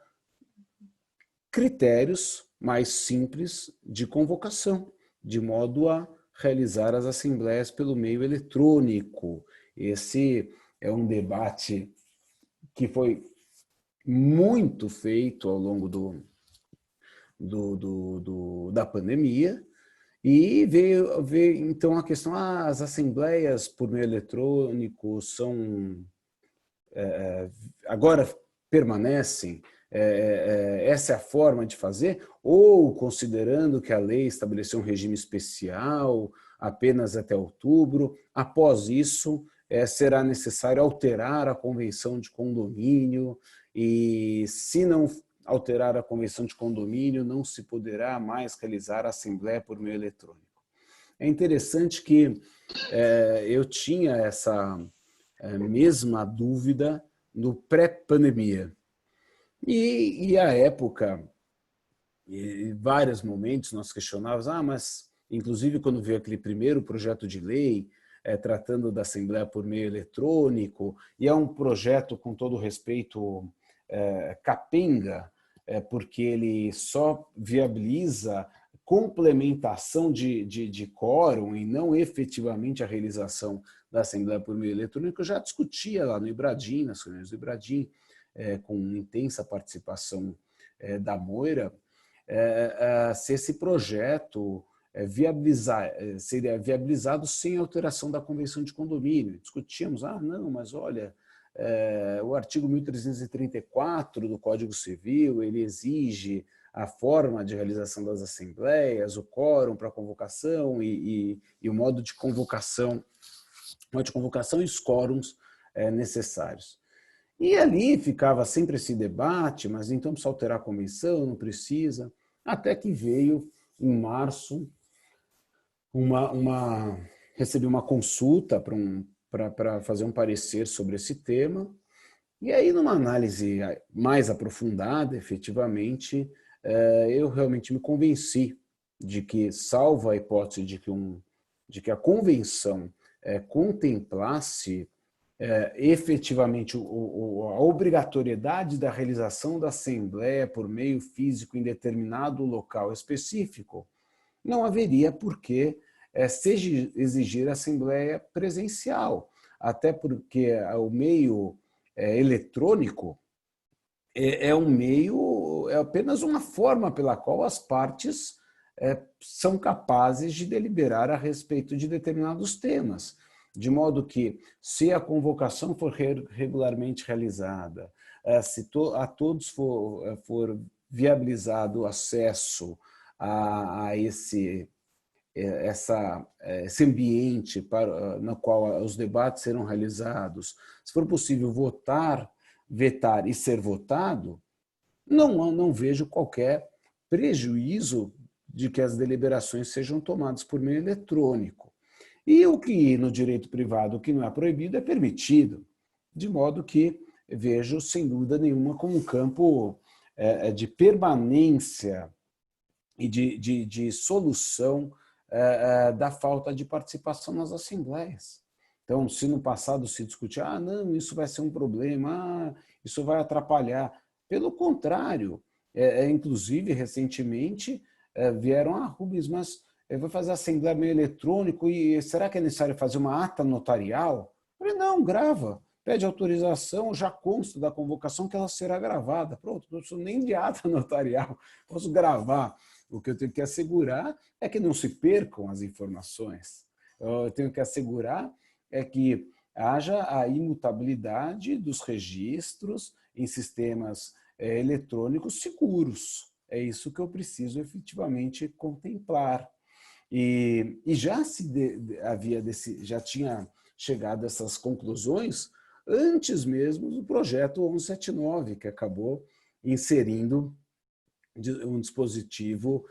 Speaker 2: critérios mais simples de convocação, de modo a realizar as assembleias pelo meio eletrônico. Esse é um debate que foi muito feito ao longo da pandemia, e veio então a questão, as assembleias por meio eletrônico agora permanecem, essa é a forma de fazer, ou considerando que a lei estabeleceu um regime especial apenas até outubro, após isso será necessário alterar a convenção de condomínio, e se não alterar a convenção de condomínio, não se poderá mais realizar a assembleia por meio eletrônico. É interessante que eu tinha essa mesma dúvida no pré-pandemia. E à época, em vários momentos, nós questionávamos, mas inclusive quando veio aquele primeiro projeto de lei tratando da assembleia por meio eletrônico, e é um projeto, com todo respeito, capenga, porque ele só viabiliza complementação de quórum e não efetivamente a realização da assembleia por meio eletrônico. Eu já discutia lá no Ibradim, nas reuniões do Ibradim, com intensa participação da Moira, se esse projeto seria viabilizado sem alteração da convenção de condomínio. Discutíamos, não, mas olha, o artigo 1334 do Código Civil, ele exige a forma de realização das assembleias, o quórum para convocação e o modo de convocação e os quórums necessários. E ali ficava sempre esse debate, mas então precisa alterar a convenção, não precisa, até que veio, em março, recebi uma consulta para fazer um parecer sobre esse tema, e aí numa análise mais aprofundada, efetivamente, eu realmente me convenci de que, salvo a hipótese de que a convenção contemplasse efetivamente a obrigatoriedade da realização da assembleia por meio físico em determinado local específico, não haveria por que se exigir assembleia presencial, até porque o meio eletrônico é apenas uma forma pela qual as partes são capazes de deliberar a respeito de determinados temas. De modo que, se a convocação for regularmente realizada, se a todos for viabilizado o acesso a esse ambiente no qual os debates serão realizados, se for possível votar, vetar e ser votado, não vejo qualquer prejuízo de que as deliberações sejam tomadas por meio eletrônico. E o que no direito privado, o que não é proibido, é permitido, de modo que vejo, sem dúvida nenhuma, como um campo de permanência e de solução da falta de participação nas assembleias. Então, se no passado se discutia, não, isso vai ser um problema, isso vai atrapalhar. Pelo contrário, inclusive, recentemente, vieram, Rubens, mas vai fazer assembleia meio eletrônico e será que é necessário fazer uma ata notarial? Eu falei, não, grava, pede autorização, já consta da convocação que ela será gravada. Pronto, não preciso nem de ata notarial, posso gravar. O que eu tenho que assegurar é que não se percam as informações. Eu tenho que assegurar que haja a imutabilidade dos registros em sistemas eletrônicos seguros. É isso que eu preciso efetivamente contemplar. E já tinha chegado a essas conclusões antes mesmo do projeto 1179, que acabou inserindo um dispositivo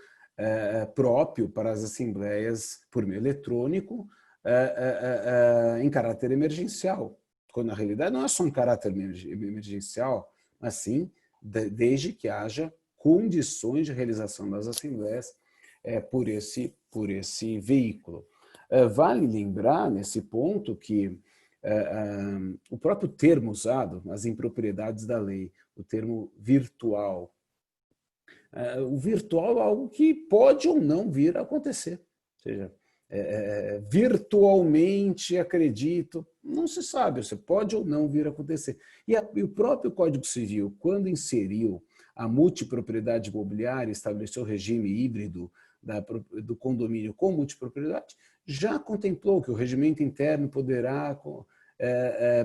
Speaker 2: próprio para as assembleias por meio eletrônico, em caráter emergencial, quando na realidade não é só um caráter emergencial, mas sim desde que haja condições de realização das assembleias por esse veículo. Vale lembrar, nesse ponto, que o próprio termo usado, as impropriedades da lei, o termo virtual, o virtual é algo que pode ou não vir a acontecer. Ou seja, virtualmente acredito, não se sabe, você pode ou não vir a acontecer. E o próprio Código Civil, quando inseriu a multipropriedade imobiliária, estabeleceu o regime híbrido do condomínio com multipropriedade, já contemplou que o regimento interno poderá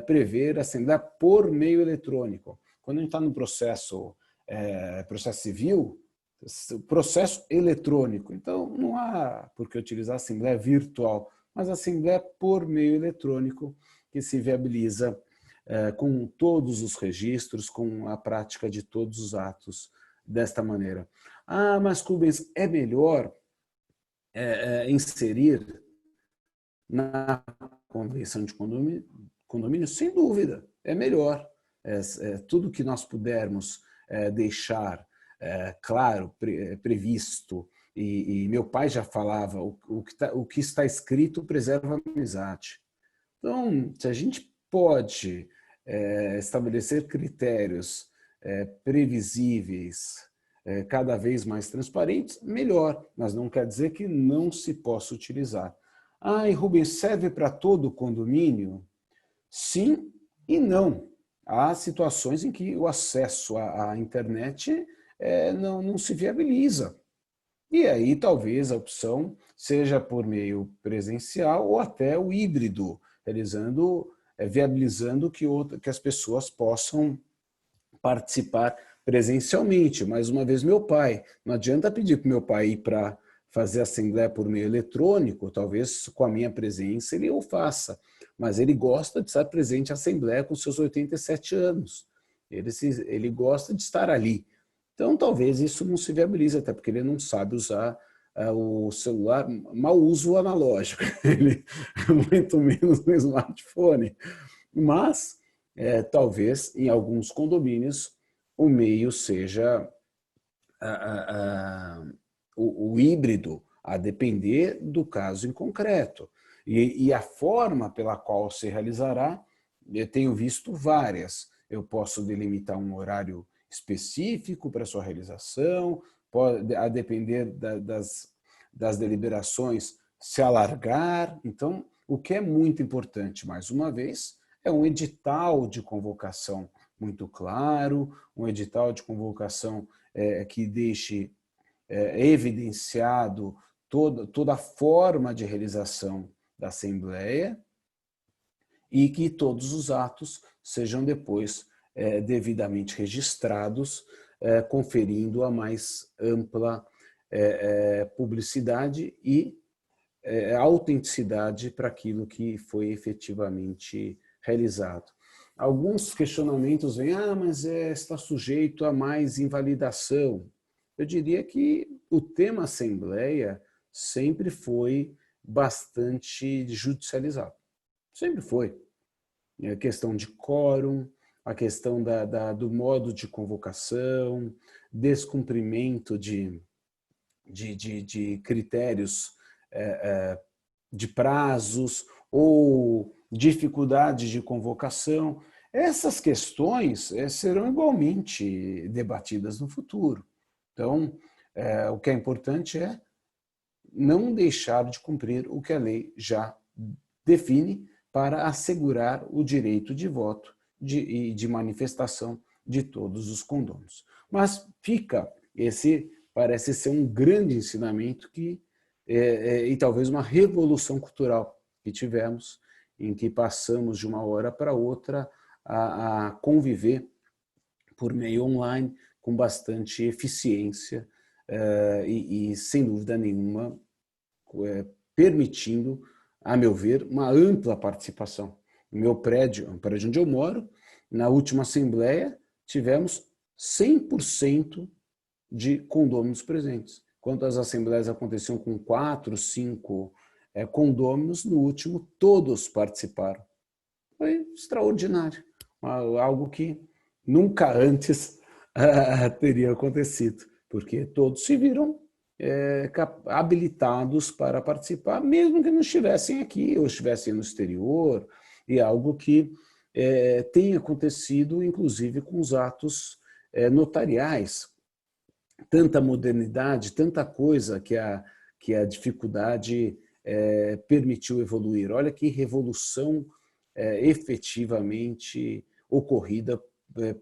Speaker 2: prever a assembleia por meio eletrônico. Quando a gente está no processo civil, processo eletrônico, então não há por que utilizar a assembleia virtual, mas a assembleia por meio eletrônico, que se viabiliza com todos os registros, com a prática de todos os atos desta maneira. Ah, mas Rubens, é melhor inserir na convenção de condomínio? Sem dúvida, é melhor. Tudo que nós pudermos deixar claro, previsto, e meu pai já falava, o que está escrito preserva a amizade. Então, se a gente pode estabelecer critérios previsíveis, cada vez mais transparentes, melhor, mas não quer dizer que não se possa utilizar. Ah, e Rubens, serve para todo condomínio? Sim e não. Há situações em que o acesso à internet não se viabiliza. E aí talvez a opção seja por meio presencial ou até o híbrido, viabilizando que as pessoas possam participar presencialmente. Mais uma vez, meu pai. Não adianta pedir para o meu pai ir para fazer assembleia por meio eletrônico, talvez com a minha presença ele o faça, mas ele gosta de estar presente à assembleia com seus 87 anos. Ele gosta de estar ali. Então, talvez isso não se viabilize, até porque ele não sabe usar o celular, mal usa o analógico, ele muito menos no smartphone. Mas, talvez, em alguns condomínios, o meio seja o híbrido, a depender do caso em concreto. E a forma pela qual se realizará, eu tenho visto várias. Eu posso delimitar um horário específico para sua realização, a depender das deliberações, se alargar. Então, o que é muito importante, mais uma vez, é um edital de convocação muito claro, um edital de convocação que deixe evidenciado toda a forma de realização da Assembleia e que todos os atos sejam depois devidamente registrados, conferindo a mais ampla publicidade e autenticidade para aquilo que foi efetivamente realizado. Alguns questionamentos vêm, mas está sujeito a mais invalidação. Eu diria que o tema Assembleia sempre foi bastante judicializado. Sempre foi. A questão de quórum, a questão do modo de convocação, descumprimento de critérios de prazos ou dificuldade de convocação. Essas questões serão igualmente debatidas no futuro. Então, o que é importante é não deixar de cumprir o que a lei já define para assegurar o direito de voto e de manifestação de todos os condôminos. Mas esse parece ser um grande ensinamento e talvez uma revolução cultural que tivemos, em que passamos de uma hora para outra a conviver por meio online com bastante eficiência e sem dúvida nenhuma, permitindo, a meu ver, uma ampla participação. No meu prédio, o prédio onde eu moro, na última assembleia, tivemos 100% de condôminos presentes. Quando as assembleias aconteciam com 4, 5 condôminos, no último todos participaram. Foi extraordinário, algo que nunca antes teria acontecido, porque todos se viram habilitados para participar, mesmo que não estivessem aqui ou estivessem no exterior, e algo que tem acontecido, inclusive, com os atos notariais. Tanta modernidade, tanta coisa que a dificuldade permitiu evoluir. Olha que revolução efetivamente ocorrida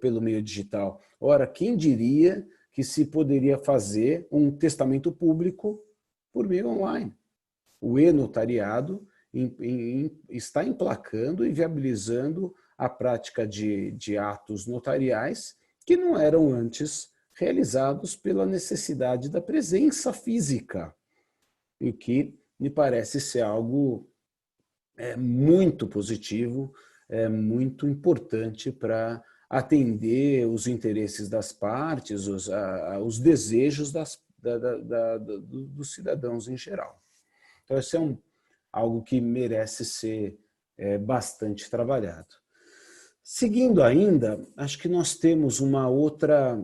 Speaker 2: pelo meio digital. Ora, quem diria que se poderia fazer um testamento público por meio online? O e-notariado está emplacando e viabilizando a prática de atos notariais que não eram antes realizados pela necessidade da presença física, e que me parece ser algo muito positivo, muito importante para atender os interesses das partes, os desejos dos cidadãos em geral. Então, isso é algo que merece ser bastante trabalhado. Seguindo ainda, acho que nós temos uma outra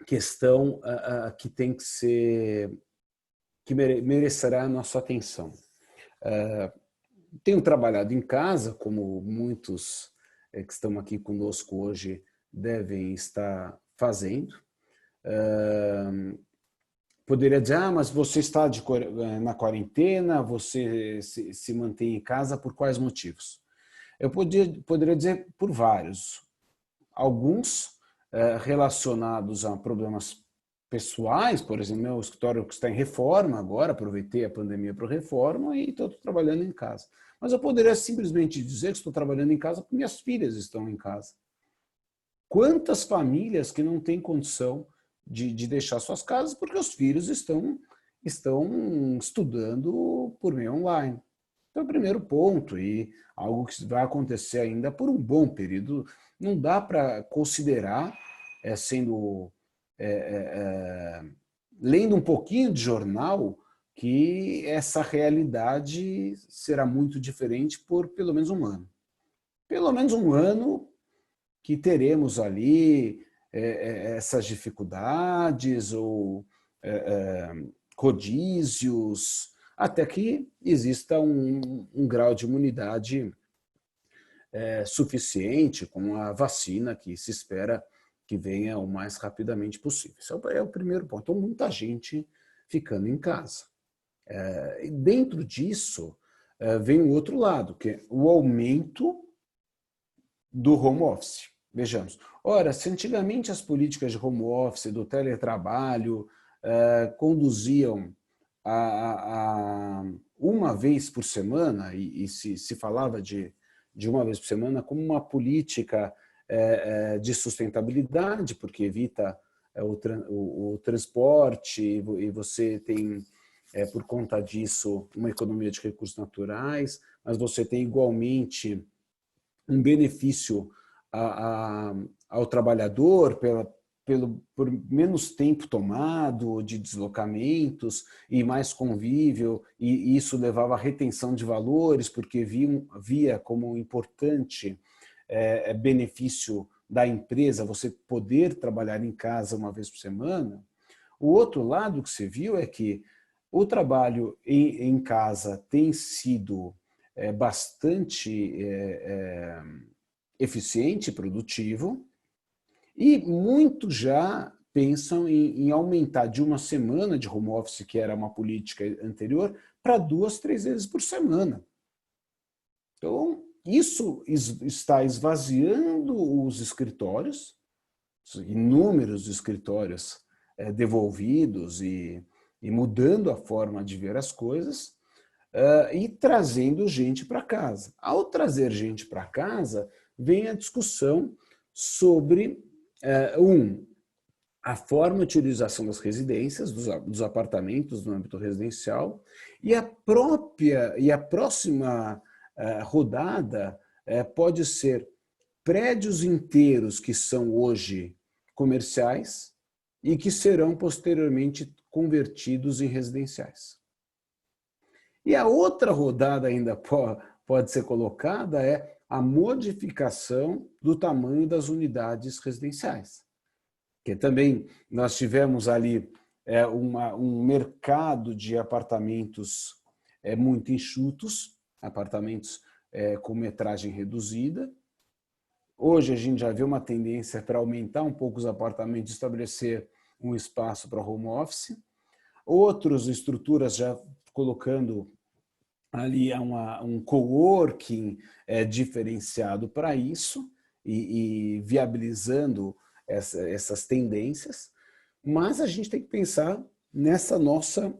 Speaker 2: questão que tem que ser, que merecerá a nossa atenção. Tenho trabalhado em casa, como muitos que estão aqui conosco hoje devem estar fazendo. Poderia dizer, mas você está na quarentena, você se mantém em casa por quais motivos? Eu poderia dizer por vários. Alguns relacionados a problemas pessoais, por exemplo, meu escritório que está em reforma agora, aproveitei a pandemia para reforma e estou trabalhando em casa. Mas eu poderia simplesmente dizer que estou trabalhando em casa porque minhas filhas estão em casa. Quantas famílias que não têm condição de deixar suas casas porque os filhos estão estudando por meio online? Então, o primeiro ponto, e algo que vai acontecer ainda por um bom período, não dá para considerar, lendo um pouquinho de jornal, que essa realidade será muito diferente por pelo menos um ano. Pelo menos um ano que teremos ali essas dificuldades ou rodízios, até que exista um grau de imunidade suficiente com a vacina que se espera que venha o mais rapidamente possível. Esse é o primeiro ponto. Então, muita gente ficando em casa. E dentro disso, vem o outro lado, que é o aumento do home office. Vejamos. Ora, se antigamente as políticas de home office, do teletrabalho, conduziam a uma vez por semana, e se falava de uma vez por semana como uma política de sustentabilidade, porque evita o transporte e você tem, por conta disso, uma economia de recursos naturais, mas você tem igualmente um benefício ao trabalhador por menos tempo tomado de deslocamentos e mais convívio, e isso levava à retenção de valores, porque via como importante benefício da empresa você poder trabalhar em casa uma vez por semana. O outro lado que se viu é que o trabalho em casa tem sido bastante eficiente e produtivo, e muitos já pensam em aumentar de uma semana de home office, que era uma política anterior, para 2, 3 vezes por semana. Então, isso está esvaziando os escritórios, inúmeros escritórios devolvidos e mudando a forma de ver as coisas, e trazendo gente para casa. Ao trazer gente para casa, vem a discussão sobre a forma de utilização das residências, dos apartamentos no âmbito residencial, e a próxima rodada pode ser prédios inteiros que são hoje comerciais e que serão posteriormente convertidos em residenciais. E a outra rodada ainda pode ser colocada é a modificação do tamanho das unidades residenciais. Que também nós tivemos ali um mercado de apartamentos muito enxutos, apartamentos com metragem reduzida. Hoje a gente já vê uma tendência para aumentar um pouco os apartamentos, estabelecer um espaço para home office. Outras estruturas já colocando ali um coworking diferenciado para isso e viabilizando essas tendências. Mas a gente tem que pensar nessa nossa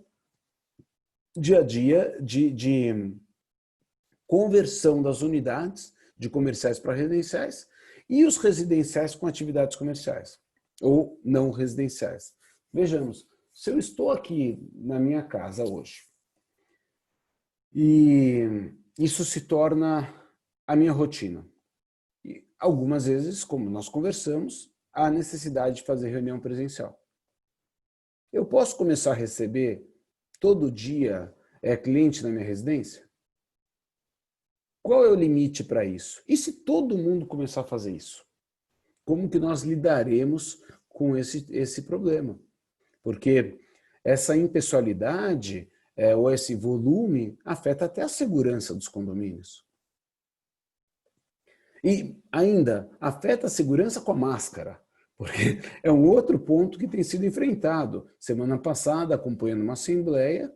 Speaker 2: dia a dia de conversão das unidades de comerciais para residenciais e os residenciais com atividades comerciais ou não residenciais. Vejamos, se eu estou aqui na minha casa hoje e isso se torna a minha rotina, e algumas vezes, como nós conversamos, há necessidade de fazer reunião presencial. Eu posso começar a receber todo dia cliente na minha residência? Qual é o limite para isso? E se todo mundo começar a fazer isso? Como que nós lidaremos com esse problema? Porque essa impessoalidade ou esse volume afeta até a segurança dos condomínios. E ainda afeta a segurança com a máscara, porque é um outro ponto que tem sido enfrentado. Semana passada, acompanhando uma assembleia,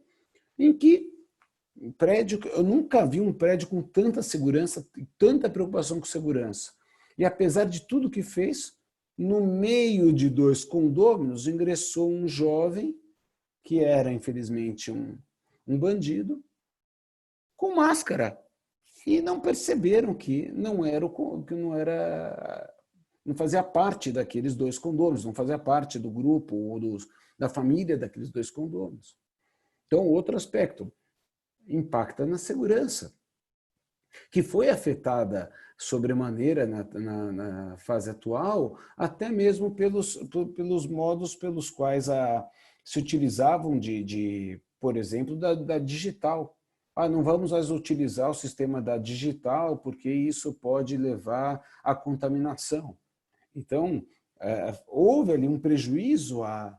Speaker 2: em que eu nunca vi um prédio com tanta segurança, tanta preocupação com segurança. E apesar de tudo que fez, no meio de 2 condôminos ingressou um jovem, que era infelizmente um bandido, com máscara. E não perceberam que não fazia parte daqueles 2 condôminos, não fazia parte do grupo ou da família daqueles 2 condôminos. Então, outro aspecto, impacta na segurança, que foi afetada sobremaneira na fase atual, até mesmo pelos modos pelos quais se utilizavam por exemplo, da digital. Não vamos mais utilizar o sistema da digital porque isso pode levar à contaminação. Então, houve ali um prejuízo à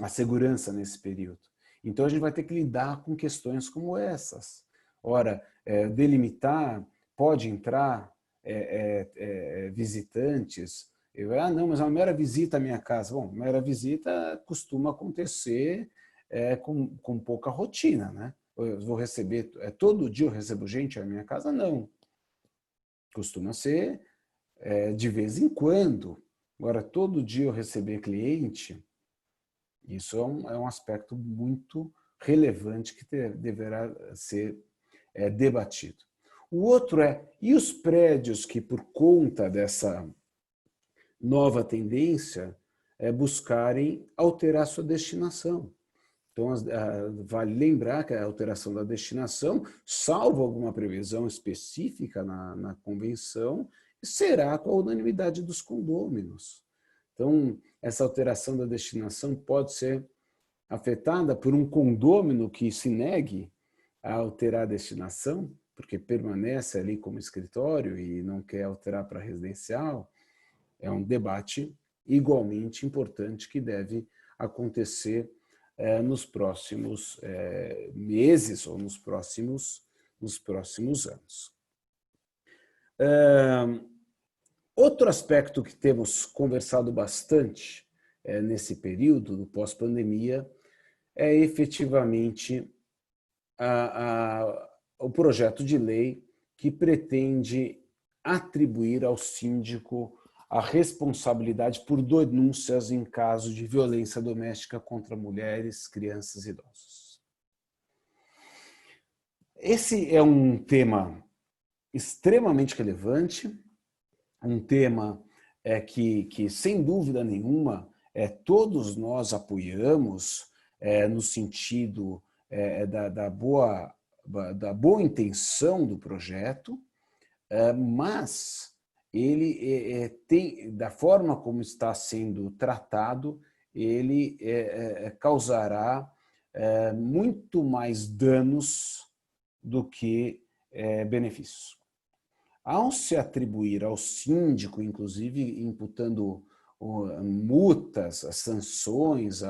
Speaker 2: segurança nesse período. Então, a gente vai ter que lidar com questões como essas. Ora, delimitar, pode entrar visitantes. Não, mas é uma mera visita à minha casa. Bom, mera visita costuma acontecer com pouca rotina, né? Eu vou receber, todo dia eu recebo gente à minha casa? Não. Costuma ser de vez em quando. Agora, todo dia eu receber cliente, isso é um aspecto muito relevante que deverá ser debatido. O outro e os prédios que, por conta dessa nova tendência, buscarem alterar sua destinação. Então, vale lembrar que a alteração da destinação, salvo alguma previsão específica na convenção, será com a unanimidade dos condôminos. Então, essa alteração da destinação pode ser afetada por um condômino que se negue a alterar a destinação, porque permanece ali como escritório e não quer alterar para residencial. É um debate igualmente importante que deve acontecer nos próximos meses ou nos próximos anos. Outro aspecto que temos conversado bastante nesse período do pós-pandemia é efetivamente o projeto de lei que pretende atribuir ao síndico a responsabilidade por denúncias em caso de violência doméstica contra mulheres, crianças e idosos. Esse é um tema extremamente relevante, um tema que sem dúvida nenhuma, todos nós apoiamos no sentido da boa intenção do projeto, mas ele da forma como está sendo tratado, ele causará muito mais danos do que benefícios. Ao se atribuir ao síndico, inclusive imputando multas, sanções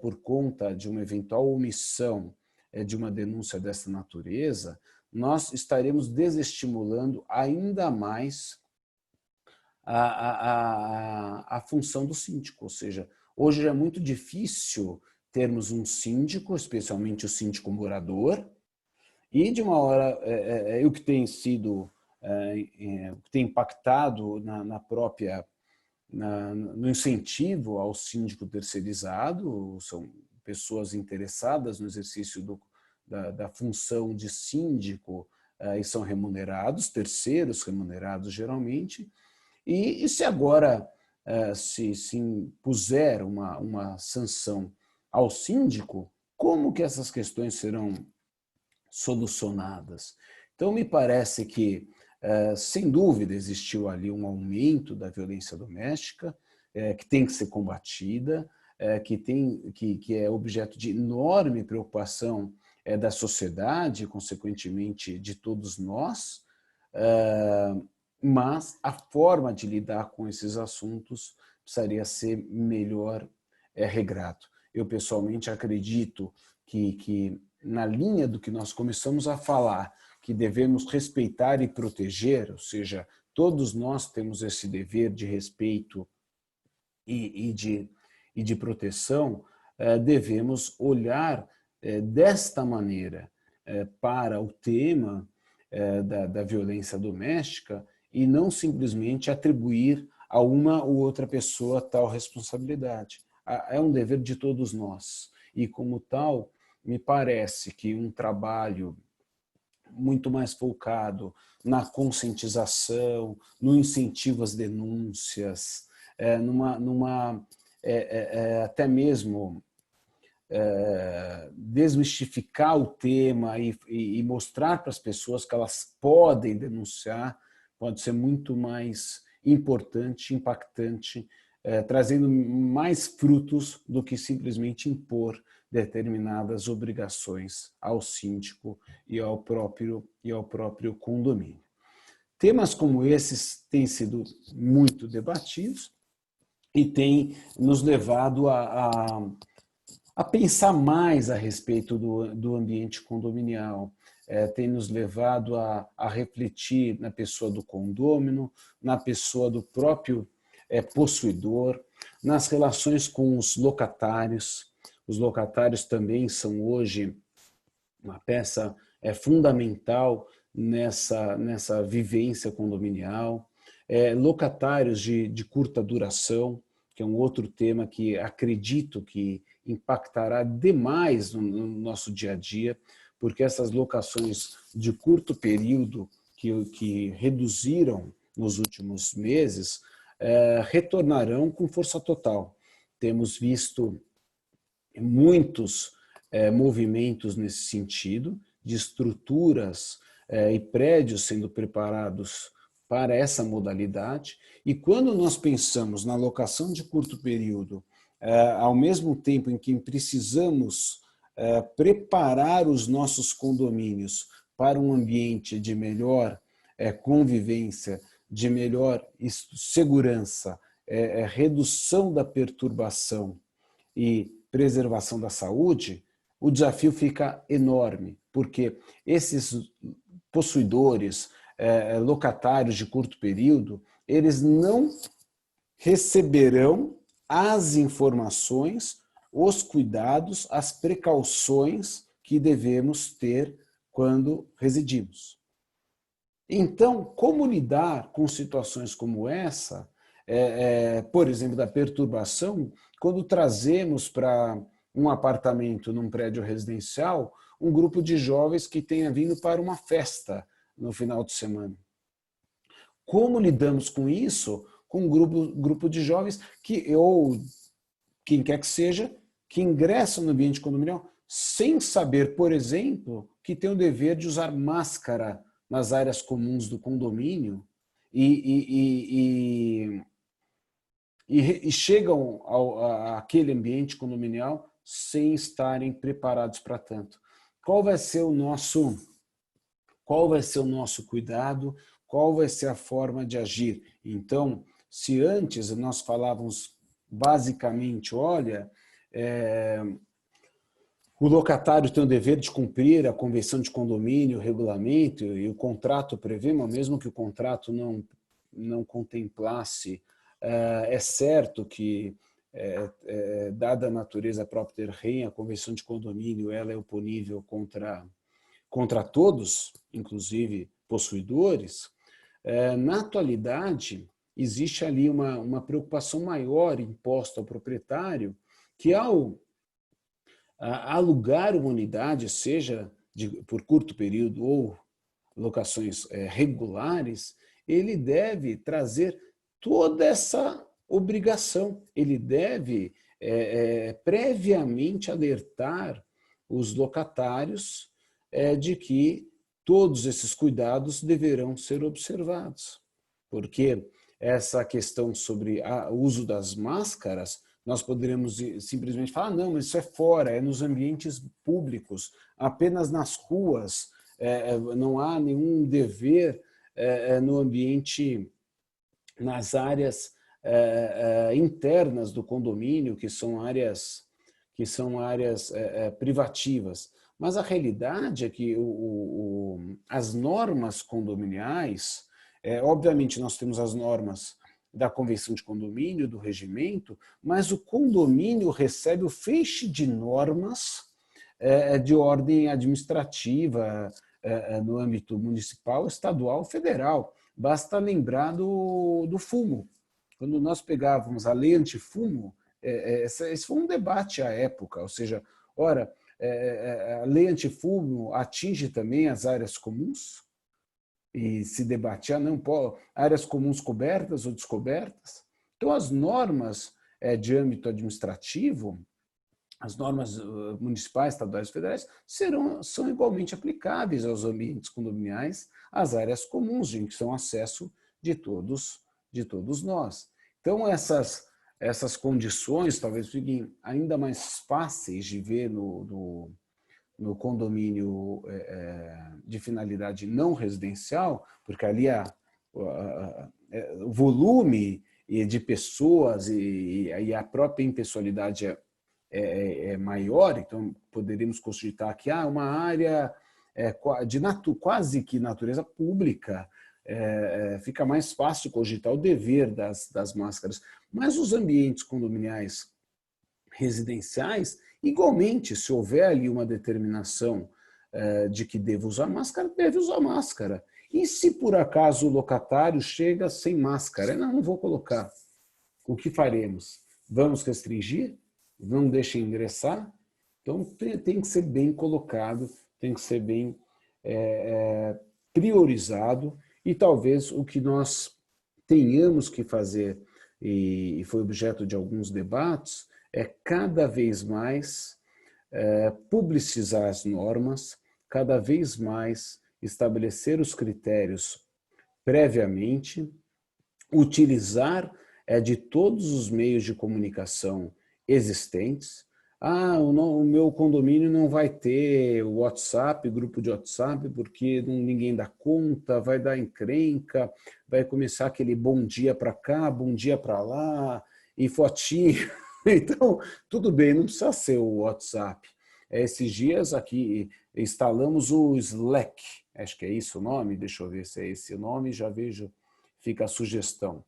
Speaker 2: por conta de uma eventual omissão de uma denúncia dessa natureza, nós estaremos desestimulando ainda mais a função do síndico. Ou seja, hoje é muito difícil termos um síndico, especialmente o síndico morador, e de uma hora, o que tem sido, o que tem impactado no incentivo ao síndico terceirizado, são pessoas interessadas no exercício da função de síndico e são remunerados, terceiros remunerados geralmente, e se agora se impuser uma sanção ao síndico, como que essas questões serão solucionadas? Então, me parece que, sem dúvida, existiu ali um aumento da violência doméstica, que tem que ser combatida, que é objeto de enorme preocupação da sociedade, consequentemente de todos nós, mas a forma de lidar com esses assuntos precisaria ser melhor regrado. Eu, pessoalmente, acredito que na linha do que nós começamos a falar, que devemos respeitar e proteger, ou seja, todos nós temos esse dever de respeito e de proteção, devemos olhar desta maneira para o tema da violência doméstica e não simplesmente atribuir a uma ou outra pessoa tal responsabilidade. É um dever de todos nós. E, como tal, me parece que um trabalho muito mais focado na conscientização, no incentivo às denúncias, até mesmo desmistificar o tema e mostrar para as pessoas que elas podem denunciar, pode ser muito mais importante, impactante, trazendo mais frutos do que simplesmente impor determinadas obrigações ao síndico e ao próprio condomínio. Temas como esses têm sido muito debatidos e têm nos levado a pensar mais a respeito do ambiente condominial, tem nos levado a refletir na pessoa do condômino, na pessoa do próprio possuidor, nas relações com os locatários. Os locatários também são hoje uma peça fundamental nessa vivência condominial. Locatários de curta duração, que é um outro tema que acredito que impactará demais no nosso dia a dia, porque essas locações de curto período que reduziram nos últimos meses retornarão com força total. Temos visto muitos movimentos nesse sentido, de estruturas e prédios sendo preparados para essa modalidade. E quando nós pensamos na locação de curto período, ao mesmo tempo em que precisamos preparar os nossos condomínios para um ambiente de melhor convivência, de melhor segurança, redução da perturbação e preservação da saúde, o desafio fica enorme, porque esses possuidores, locatários de curto período, eles não receberão as informações, os cuidados, as precauções que devemos ter quando residimos. Então, como lidar com situações como essa, por exemplo, da perturbação, quando trazemos para um apartamento num prédio residencial um grupo de jovens que tenha vindo para uma festa no final de semana? Como lidamos com isso? Com um grupo de jovens ou quem quer que seja, que ingressam no ambiente condominial sem saber, por exemplo, que tem o dever de usar máscara nas áreas comuns do condomínio e chegam àquele ambiente condominial sem estarem preparados para tanto. Qual vai ser o nosso cuidado? Qual vai ser a forma de agir? Então, se antes nós falávamos basicamente, olha, o locatário tem o dever de cumprir a convenção de condomínio, o regulamento, e o contrato prevê, mas mesmo que o contrato não contemplasse, é certo que, dada a natureza própria ter rei, a convenção de condomínio ela é oponível contra todos, inclusive possuidores. Na atualidade, existe ali uma preocupação maior imposta ao proprietário, que ao alugar uma unidade, seja por curto período ou locações regulares, ele deve trazer toda essa obrigação. Ele deve previamente alertar os locatários de que todos esses cuidados deverão ser observados. Porque essa questão sobre o uso das máscaras, nós poderíamos simplesmente falar, não, mas isso é fora, é nos ambientes públicos, apenas nas ruas, não há nenhum dever no ambiente, nas áreas internas do condomínio, que são áreas privativas. Mas a realidade é que as normas condominiais, obviamente nós temos as normas da convenção de condomínio, do regimento, mas o condomínio recebe o feixe de normas de ordem administrativa no âmbito municipal, estadual, federal. Basta lembrar do fumo. Quando nós pegávamos a lei antifumo, esse foi um debate à época, ou seja, ora, a lei antifumo atinge também as áreas comuns? E se debatia, não, áreas comuns cobertas ou descobertas. Então, as normas de âmbito administrativo, as normas municipais, estaduais e federais, são igualmente aplicáveis aos ambientes condominiais, às áreas comuns, em que são acesso de todos nós. Então, essas condições talvez fiquem ainda mais fáceis de ver no condomínio de finalidade não residencial, porque ali o volume de pessoas e a própria impessoalidade é maior, então poderíamos cogitar que uma área quase que natureza pública, fica mais fácil cogitar o dever das máscaras. Mas os ambientes condominiais residenciais, igualmente, se houver ali uma determinação de que deve usar máscara, deve usar máscara. E se por acaso o locatário chega sem máscara? Não vou colocar. O que faremos? Vamos restringir? Não deixem ingressar? Então tem que ser bem colocado, tem que ser bem priorizado, e talvez o que nós tenhamos que fazer, e foi objeto de alguns debates, é cada vez mais publicizar as normas, cada vez mais estabelecer os critérios previamente, utilizar de todos os meios de comunicação existentes. O meu condomínio não vai ter WhatsApp, grupo de WhatsApp, porque ninguém dá conta, vai dar encrenca, vai começar aquele bom dia para cá, bom dia para lá, e fotinho. Então, tudo bem, não precisa ser o WhatsApp. Esses dias aqui instalamos o Slack, acho que é isso o nome, deixa eu ver se é esse o nome, já vejo, fica a sugestão.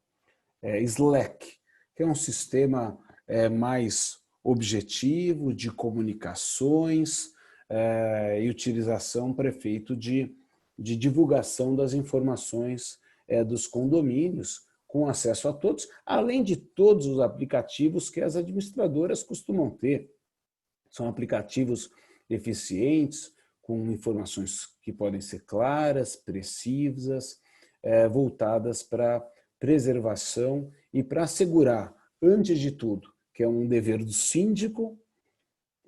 Speaker 2: Slack, que é um sistema mais objetivo de comunicações e utilização prefeito de divulgação das informações dos condomínios, com acesso a todos, além de todos os aplicativos que as administradoras costumam ter. São aplicativos eficientes, com informações que podem ser claras, precisas, voltadas para preservação e para assegurar, antes de tudo, que é um dever do síndico,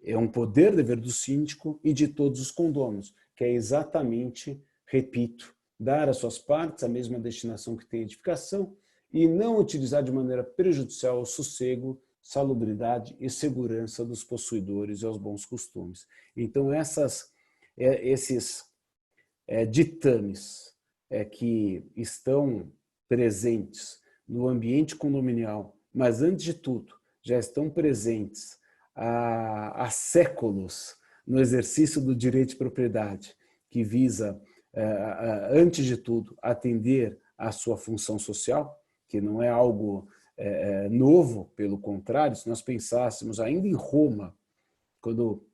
Speaker 2: é um dever do síndico e de todos os condôminos, que é exatamente, repito, dar às suas partes a mesma destinação que tem a edificação e não utilizar de maneira prejudicial ao sossego salubridade e segurança dos possuidores e aos bons costumes. Então, esses ditames que estão presentes no ambiente condominial, mas, antes de tudo, já estão presentes há séculos no exercício do direito de propriedade, que visa, antes de tudo, atender à sua função social, que não é algo novo, pelo contrário, se nós pensássemos ainda em Roma, quando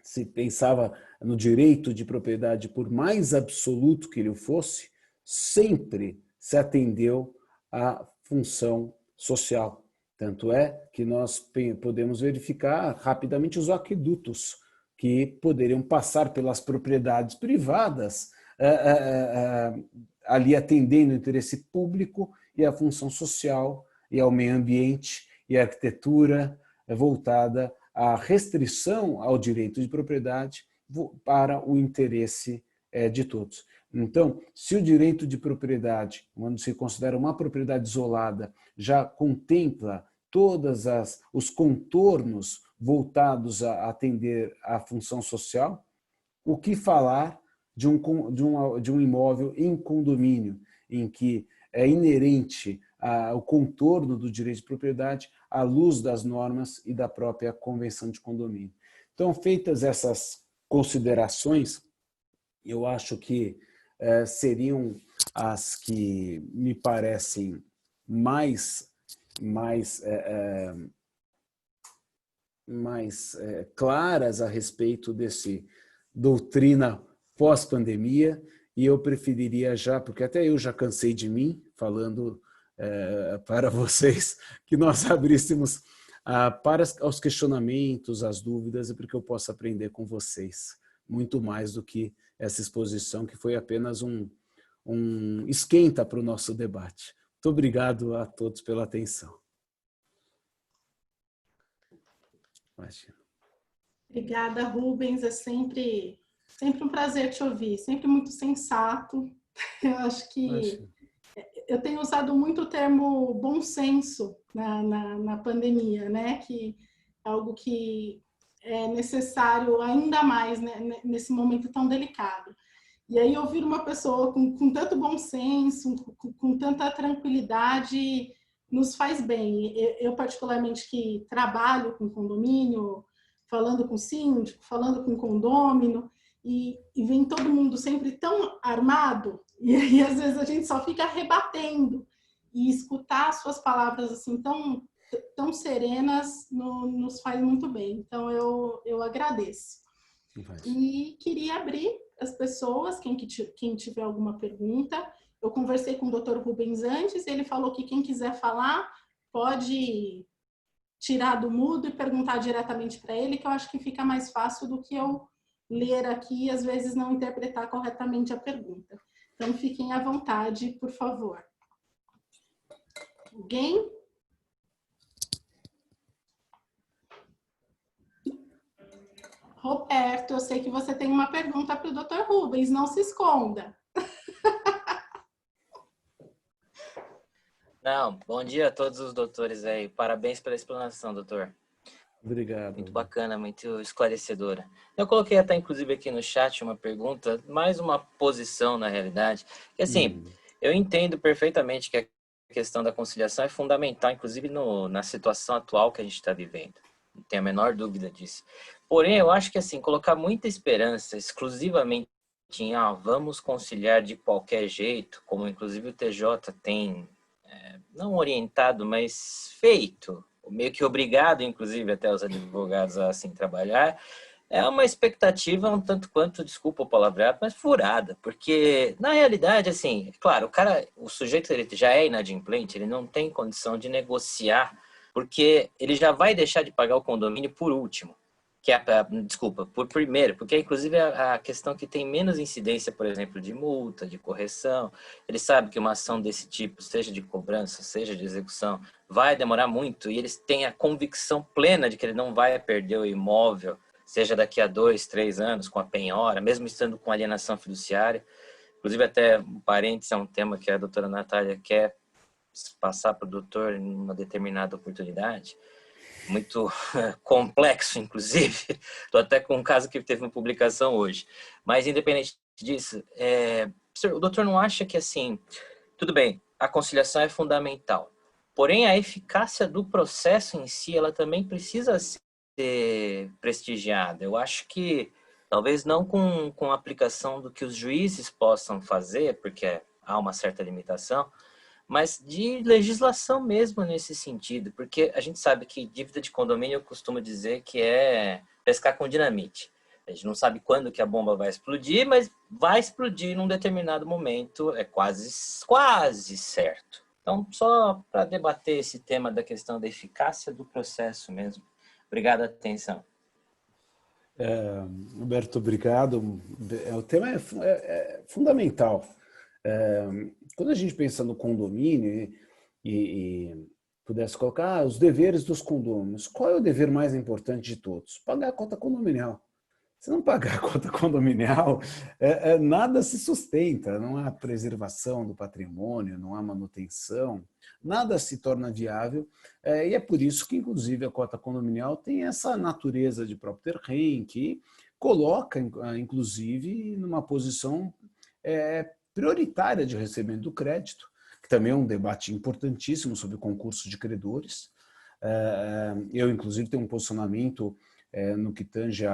Speaker 2: se pensava no direito de propriedade, por mais absoluto que ele fosse, sempre se atendeu à função social. Tanto é que nós podemos verificar rapidamente os aquedutos que poderiam passar pelas propriedades privadas, ali atendendo o interesse público e a função social e ao meio ambiente e à arquitetura voltada à restrição ao direito de propriedade para o interesse de todos. Então, se o direito de propriedade, quando se considera uma propriedade isolada, já contempla todos os contornos voltados a atender à função social, o que falar de um imóvel em condomínio, em que é inerente ao contorno do direito de propriedade à luz das normas e da própria convenção de condomínio. Então, feitas essas considerações, eu acho que seriam as que me parecem mais claras a respeito desse doutrina pós-pandemia, e eu preferiria já, porque até eu já cansei de mim, falando para vocês, que nós abríssemos para os questionamentos, as dúvidas, e para que eu possa aprender com vocês muito mais do que essa exposição, que foi apenas um esquenta para o nosso debate. Muito obrigado a todos pela atenção. Imagina.
Speaker 3: Obrigada, Rubens. É sempre um prazer te ouvir, sempre muito sensato. Eu acho que
Speaker 2: Imagina.
Speaker 3: Eu tenho usado muito o termo bom senso na pandemia, né? Que é algo que é necessário ainda mais, né, nesse momento tão delicado. E aí ouvir uma pessoa com tanto bom senso, com tanta tranquilidade, nos faz bem. Eu particularmente, que trabalho com condomínio, falando com síndico, falando com condômino, e vem todo mundo sempre tão armado, e aí às vezes a gente só fica rebatendo, e escutar suas palavras assim tão serenas nos faz muito bem. Então eu agradeço. E queria abrir as pessoas, quem tiver alguma pergunta. Eu conversei com o Dr. Rubens antes, ele falou que quem quiser falar pode tirar do mudo e perguntar diretamente para ele, que eu acho que fica mais fácil do que eu ler aqui e às vezes não interpretar corretamente a pergunta. Então fiquem à vontade, por favor. Alguém? Roberto, eu sei que você tem uma pergunta para o Dr. Rubens, não se esconda.
Speaker 7: Não, bom dia a todos os doutores aí. Parabéns pela explanação, doutor.
Speaker 2: Obrigado.
Speaker 7: Muito bacana, muito esclarecedora. Eu coloquei até, inclusive, aqui no chat uma pergunta, mais uma posição, na realidade. Que, assim, eu entendo perfeitamente que a questão da conciliação é fundamental, inclusive na situação atual que a gente está vivendo. Não tenho a menor dúvida disso. Porém, eu acho que, assim, colocar muita esperança exclusivamente em vamos conciliar de qualquer jeito, como inclusive o TJ tem, não orientado, mas feito, meio que obrigado, inclusive, até os advogados a assim trabalhar, é uma expectativa um tanto quanto, desculpa o palavreado, mas furada, porque na realidade, assim, claro, o sujeito ele já é inadimplente, ele não tem condição de negociar, porque ele já vai deixar de pagar o condomínio por último, por primeiro, porque inclusive a questão que tem menos incidência, por exemplo, de multa, de correção, ele sabe que uma ação desse tipo, seja de cobrança, seja de execução, vai demorar muito e eles têm a convicção plena de que ele não vai perder o imóvel, seja daqui a 2, 3 anos, com a penhora, mesmo estando com alienação fiduciária. Inclusive, até um parênteses, é um tema que a doutora Natália quer passar para o doutor em uma determinada oportunidade. muito complexo, inclusive. Estou até com um caso que teve uma publicação hoje. Mas, independente disso, o doutor não acha que, assim, tudo bem, a conciliação é fundamental, porém a eficácia do processo em si, ela também precisa ser prestigiada. Eu acho que, talvez não com a aplicação do que os juízes possam fazer, porque há uma certa limitação, mas de legislação mesmo nesse sentido, porque a gente sabe que dívida de condomínio eu costumo dizer que é pescar com dinamite. A gente não sabe quando que a bomba vai explodir, mas vai explodir num determinado momento, é quase certo. Então, só para debater esse tema da questão da eficácia do processo mesmo. Obrigado pela atenção.
Speaker 2: Roberto, obrigado. O tema é fundamental. Quando a gente pensa no condomínio e pudesse colocar os deveres dos condôminos, qual é o dever mais importante de todos? Pagar a cota condominial. Se não pagar a cota condominial, nada se sustenta, não há preservação do patrimônio, não há manutenção, nada se torna viável, e é por isso que, inclusive, a cota condominial tem essa natureza de próprio terreno, que coloca, inclusive, numa posição prioritária de recebimento do crédito, que também é um debate importantíssimo sobre concurso de credores. Eu, inclusive, tenho um posicionamento no que tange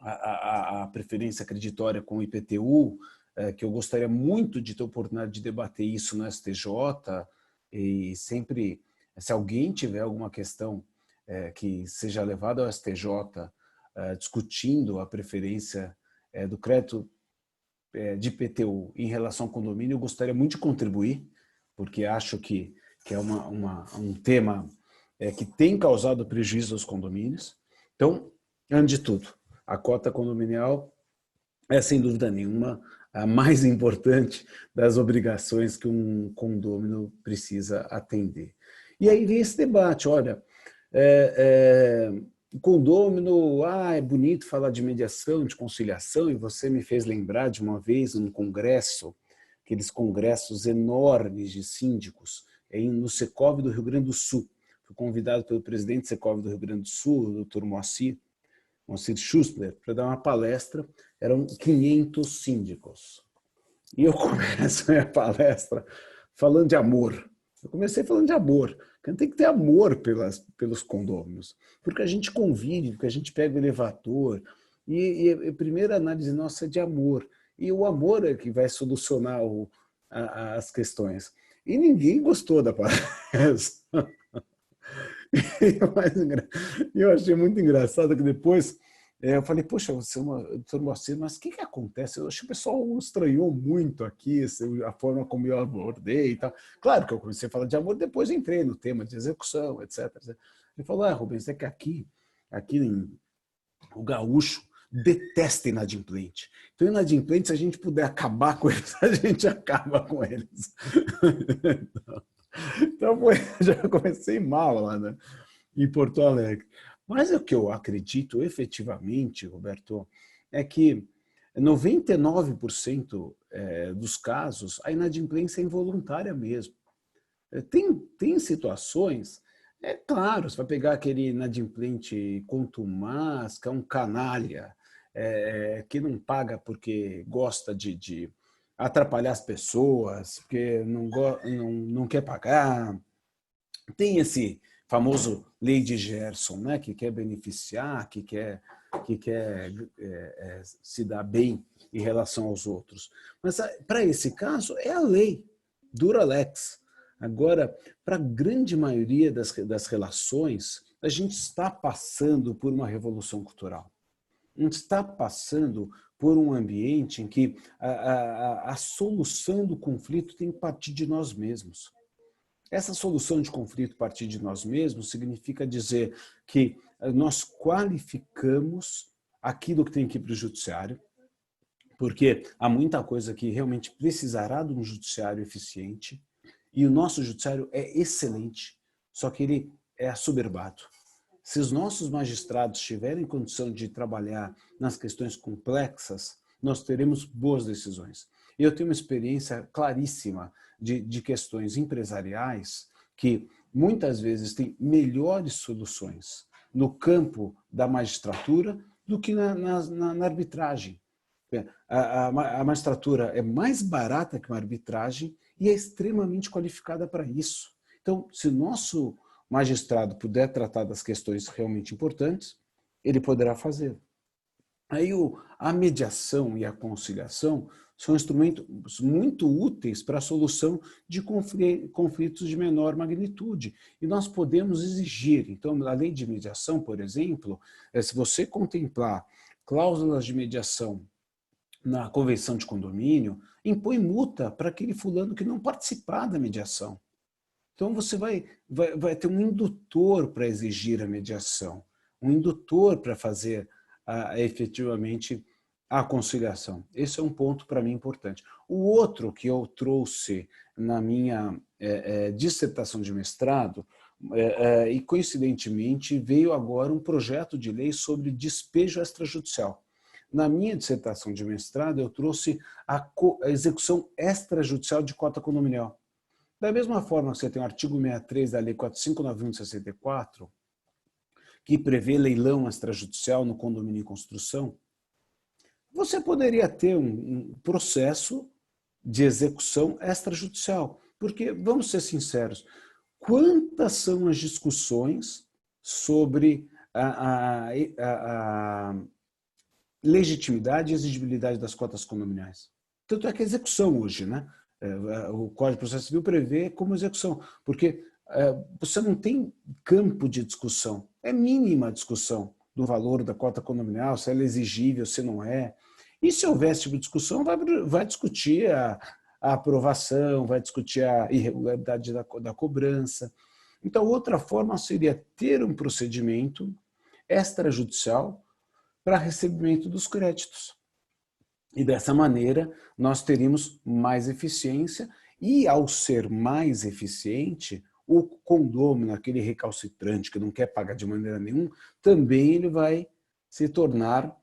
Speaker 2: a preferência creditória com o IPTU, que eu gostaria muito de ter a oportunidade de debater isso no STJ, e sempre, se alguém tiver alguma questão que seja levada ao STJ discutindo a preferência do crédito de IPTU em relação ao condomínio, eu gostaria muito de contribuir, porque acho que é um tema que tem causado prejuízo aos condomínios. Então, antes de tudo, a cota condominial é, sem dúvida nenhuma, a mais importante das obrigações que um condômino precisa atender. E aí vem esse debate, olha, o condômino, é bonito falar de mediação, de conciliação, e você me fez lembrar de uma vez num congresso, aqueles congressos enormes de síndicos, no Secov do Rio Grande do Sul. Fui convidado pelo presidente do Secov do Rio Grande do Sul, o Dr. Moacir Schussler, para dar uma palestra. Eram 500 síndicos. E eu começo a minha palestra falando de amor. Eu comecei falando de amor. Tem que ter amor pelos condôminos, porque a gente convive, porque a gente pega o elevador, e a primeira análise nossa é de amor. E o amor é que vai solucionar as questões. E ninguém gostou da palestra. E eu achei muito engraçado que depois eu falei, poxa, doutor Moacir, mas o que acontece? Eu acho que o pessoal estranhou muito aqui a forma como eu abordei e tal. Claro que eu comecei a falar de amor, depois entrei no tema de execução, etc. Ele falou, Rubens, é que aqui o gaúcho detesta inadimplente. Então, inadimplente, se a gente puder acabar com eles, a gente acaba com eles. Então, já comecei mal lá, né, em Porto Alegre. Mas o que eu acredito efetivamente, Roberto, é que 99% dos casos a inadimplência é involuntária mesmo. Tem situações, claro, você vai pegar aquele inadimplente contumaz, que é um canalha, que não paga porque gosta de atrapalhar as pessoas, porque não quer pagar. Tem esse famoso lei de Gerson, né, que quer beneficiar, que quer se dar bem em relação aos outros. Mas, para esse caso, é a lei, dura lex. Agora, para a grande maioria das relações, a gente está passando por uma revolução cultural. A gente está passando por um ambiente em que a solução do conflito tem que partir de nós mesmos. Essa solução de conflito a partir de nós mesmos significa dizer que nós qualificamos aquilo que tem que ir para o judiciário, porque há muita coisa que realmente precisará de um judiciário eficiente, e o nosso judiciário é excelente, só que ele é assoberbado. Se os nossos magistrados tiverem condição de trabalhar nas questões complexas, nós teremos boas decisões. Eu tenho uma experiência claríssima de questões empresariais que muitas vezes têm melhores soluções no campo da magistratura do que na arbitragem. A magistratura é mais barata que uma arbitragem e é extremamente qualificada para isso. Então, se o nosso magistrado puder tratar das questões realmente importantes, ele poderá fazer. Aí a mediação e a conciliação são instrumentos muito úteis para a solução de conflitos de menor magnitude. E nós podemos exigir. Então, a lei de mediação, por exemplo, se você contemplar cláusulas de mediação na convenção de condomínio, impõe multa para aquele fulano que não participar da mediação. Então, você vai ter um indutor para exigir a mediação, um indutor para fazer efetivamente a conciliação. Esse é um ponto para mim importante. O outro que eu trouxe na minha dissertação de mestrado, e coincidentemente veio agora um projeto de lei sobre despejo extrajudicial. Na minha dissertação de mestrado, eu trouxe a execução extrajudicial de cota condominial. Da mesma forma que você tem o artigo 63 da Lei 4591 de 64, que prevê leilão extrajudicial no condomínio em construção, você poderia ter um processo de execução extrajudicial. Porque, vamos ser sinceros, quantas são as discussões sobre a legitimidade e exigibilidade das cotas condominiais? Tanto é que a execução hoje, né? O Código de Processo Civil prevê como execução, porque você não tem campo de discussão, é mínima a discussão do valor da cota condominial, se ela é exigível, se não é. E se houver esse tipo de discussão, vai discutir a aprovação, vai discutir a irregularidade da cobrança. Então, outra forma seria ter um procedimento extrajudicial para recebimento dos créditos. E dessa maneira, nós teríamos mais eficiência e, ao ser mais eficiente, o condômino, aquele recalcitrante que não quer pagar de maneira nenhuma, também ele vai se tornar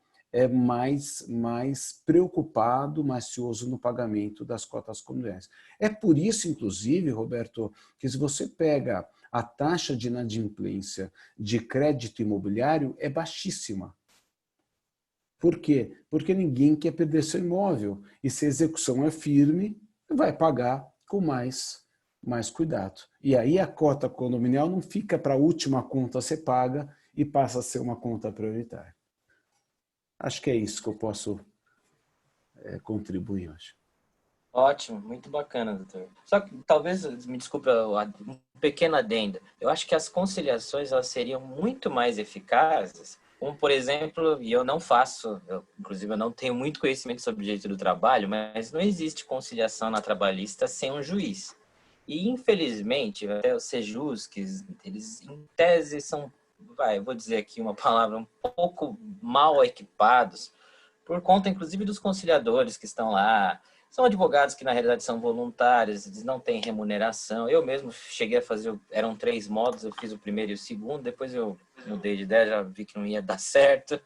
Speaker 2: mais preocupado, mais cioso no pagamento das cotas condominiais. É por isso, inclusive, Roberto, que se você pega a taxa de inadimplência de crédito imobiliário, é baixíssima. Por quê? Porque ninguém quer perder seu imóvel. E se a execução é firme, vai pagar com mais cuidado. E aí a cota condominial não fica para a última conta a ser paga e passa a ser uma conta prioritária. Acho que é isso que eu posso contribuir hoje.
Speaker 7: Ótimo, muito bacana, doutor. Só que talvez, me desculpe, um pequeno adendo. Eu acho que as conciliações elas seriam muito mais eficazes, como, por exemplo, e eu não faço, inclusive eu não tenho muito conhecimento sobre o direito do trabalho, mas não existe conciliação na trabalhista sem um juiz. E, infelizmente, até os sejus, que eles, em tese, são, eu vou dizer aqui uma palavra, um pouco mal equipados, por conta, inclusive, dos conciliadores que estão lá. São advogados que, na realidade, são voluntários, eles não têm remuneração. Eu mesmo cheguei a fazer, eram 3 módulos, eu fiz o primeiro e o segundo, depois eu mudei de ideia, já vi que não ia dar certo,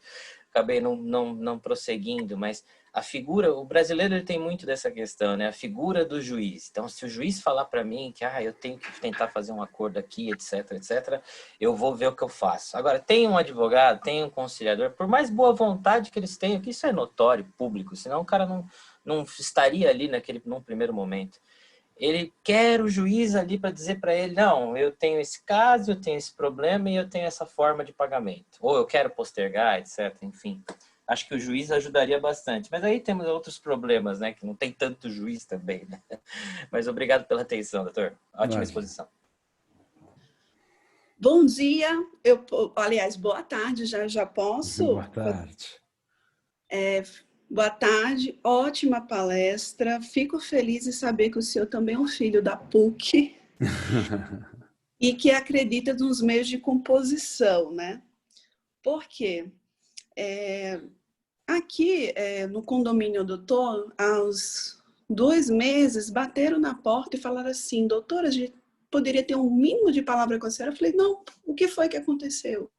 Speaker 7: acabei não prosseguindo, mas a figura, o brasileiro ele tem muito dessa questão, né? A figura do juiz. Então, se o juiz falar para mim que eu tenho que tentar fazer um acordo aqui, etc, etc, eu vou ver o que eu faço. Agora, tem um advogado, tem um conciliador, por mais boa vontade que eles tenham, que isso é notório, público, senão o cara não estaria ali num primeiro momento. Ele quer o juiz ali para dizer para ele, não, eu tenho esse caso, eu tenho esse problema e eu tenho essa forma de pagamento. Ou eu quero postergar, etc, enfim. Acho que o juiz ajudaria bastante. Mas aí temos outros problemas, né? Que não tem tanto juiz também, né? Mas obrigado pela atenção, doutor. Ótima exposição.
Speaker 8: Bom dia. Aliás, boa tarde, já posso?
Speaker 2: Boa tarde.
Speaker 8: Boa tarde, ótima palestra. Fico feliz em saber que o senhor também é um filho da PUC e que acredita nos meios de composição, né? Por quê? Aqui no condomínio doutor, há uns 2 meses, bateram na porta e falaram assim, doutora, a gente poderia ter um mínimo de palavra com a senhora? Eu falei, não, o que foi que aconteceu?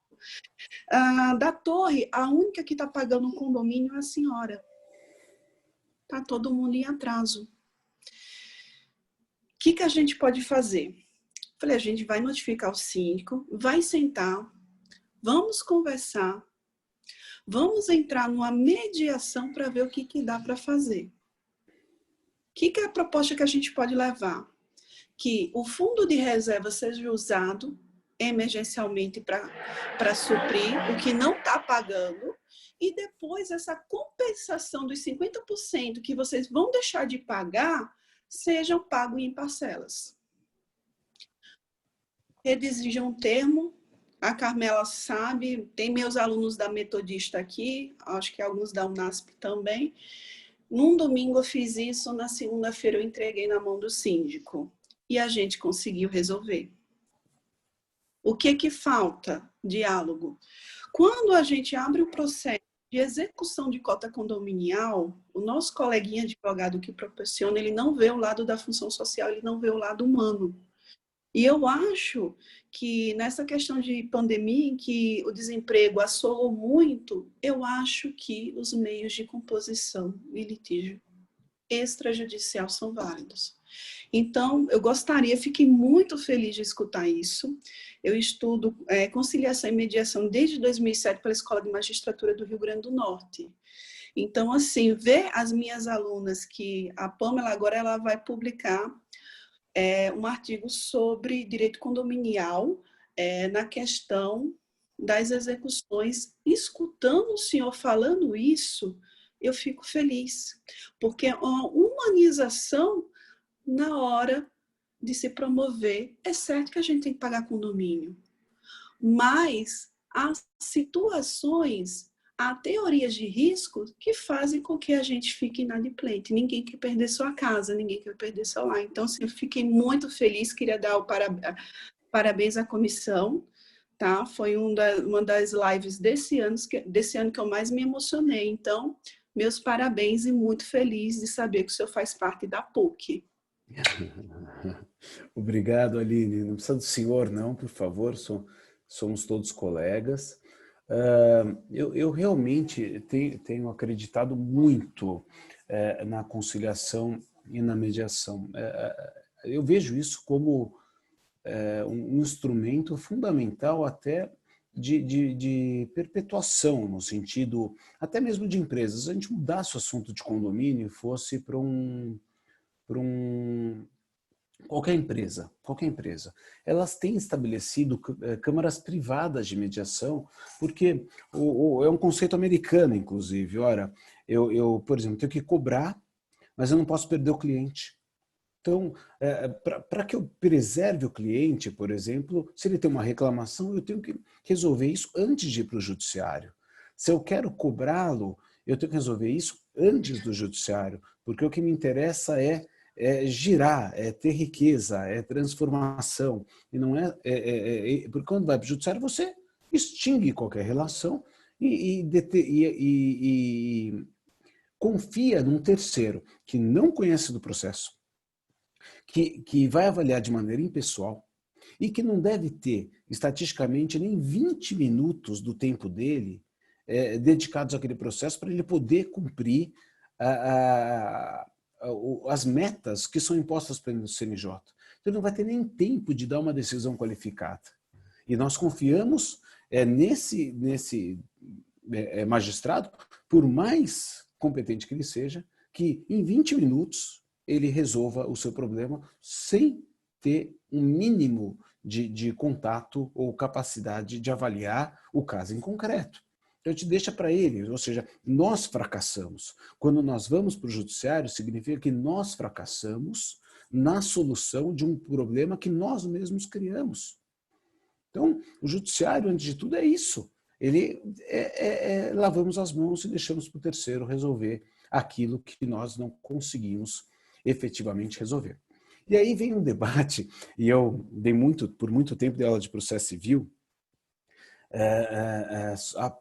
Speaker 8: Da torre, a única que está pagando o condomínio é a senhora. Está todo mundo em atraso. O que a gente pode fazer? Falei, a gente vai notificar o síndico, vai sentar, vamos conversar, vamos entrar numa mediação para ver o que dá para fazer. O que é a proposta que a gente pode levar? Que o fundo de reserva seja usado emergencialmente para suprir o que não está pagando e depois essa compensação dos 50% que vocês vão deixar de pagar sejam pagos em parcelas. Redigi um termo, a Carmela sabe, tem meus alunos da Metodista aqui, acho que alguns da Unasp também. Num domingo eu fiz isso, na segunda-feira eu entreguei na mão do síndico e a gente conseguiu resolver. O que falta? Diálogo. Quando a gente abre o processo de execução de cota condominial, o nosso coleguinha advogado que proporciona, ele não vê o lado da função social, ele não vê o lado humano. E eu acho que nessa questão de pandemia, em que o desemprego assolou muito, eu acho que os meios de composição e litígio extrajudicial são válidos. Então, eu gostaria, fiquei muito feliz de escutar isso. Eu estudo conciliação e mediação desde 2007 pela Escola de Magistratura do Rio Grande do Norte. Então, assim, ver as minhas alunas que a Pamela agora ela vai publicar um artigo sobre direito condominial na questão das execuções. Escutando o senhor falando isso, eu fico feliz, porque é uma humanização na hora de se promover. É certo que a gente tem que pagar condomínio, mas há situações, há teorias de risco que fazem com que a gente fique inadimplente. Ninguém quer perder sua casa, ninguém quer perder seu lar. Então, assim, eu fiquei muito feliz, queria dar o parabéns à comissão, tá? Foi uma das lives desse ano que eu mais me emocionei. Então, meus parabéns e muito feliz de saber que o senhor faz parte da PUC.
Speaker 2: Obrigado, Aline. Não precisa do senhor, não, por favor, somos todos colegas. Eu realmente tenho acreditado muito na conciliação e na mediação. Eu vejo isso como um instrumento fundamental até de perpetuação, no sentido até mesmo de empresas. Se a gente mudasse o assunto de condomínio e fosse para qualquer empresa, elas têm estabelecido câmaras privadas de mediação, porque é um conceito americano, inclusive. Ora, eu, por exemplo, tenho que cobrar, mas eu não posso perder o cliente. Então, para que eu preserve o cliente, por exemplo, se ele tem uma reclamação, eu tenho que resolver isso antes de ir para o judiciário. Se eu quero cobrá-lo, eu tenho que resolver isso antes do judiciário, porque o que me interessa é girar, é ter riqueza, é transformação. E não porque quando vai para o judiciário, você extingue qualquer relação e confia num terceiro que não conhece do processo, que vai avaliar de maneira impessoal e que não deve ter, estatisticamente, nem 20 minutos do tempo dele dedicados àquele processo para ele poder cumprir as metas que são impostas pelo CNJ. Então, ele não vai ter nem tempo de dar uma decisão qualificada. E nós confiamos nesse magistrado, por mais competente que ele seja, que em 20 minutos ele resolva o seu problema sem ter um mínimo de contato ou capacidade de avaliar o caso em concreto. Então, a gente deixa para ele, ou seja, nós fracassamos. Quando nós vamos para o judiciário, significa que nós fracassamos na solução de um problema que nós mesmos criamos. Então, o judiciário, antes de tudo, é isso. Ele lavamos as mãos e deixamos para o terceiro resolver aquilo que nós não conseguimos efetivamente resolver. E aí vem um debate, e eu por muito tempo dei aula de processo civil,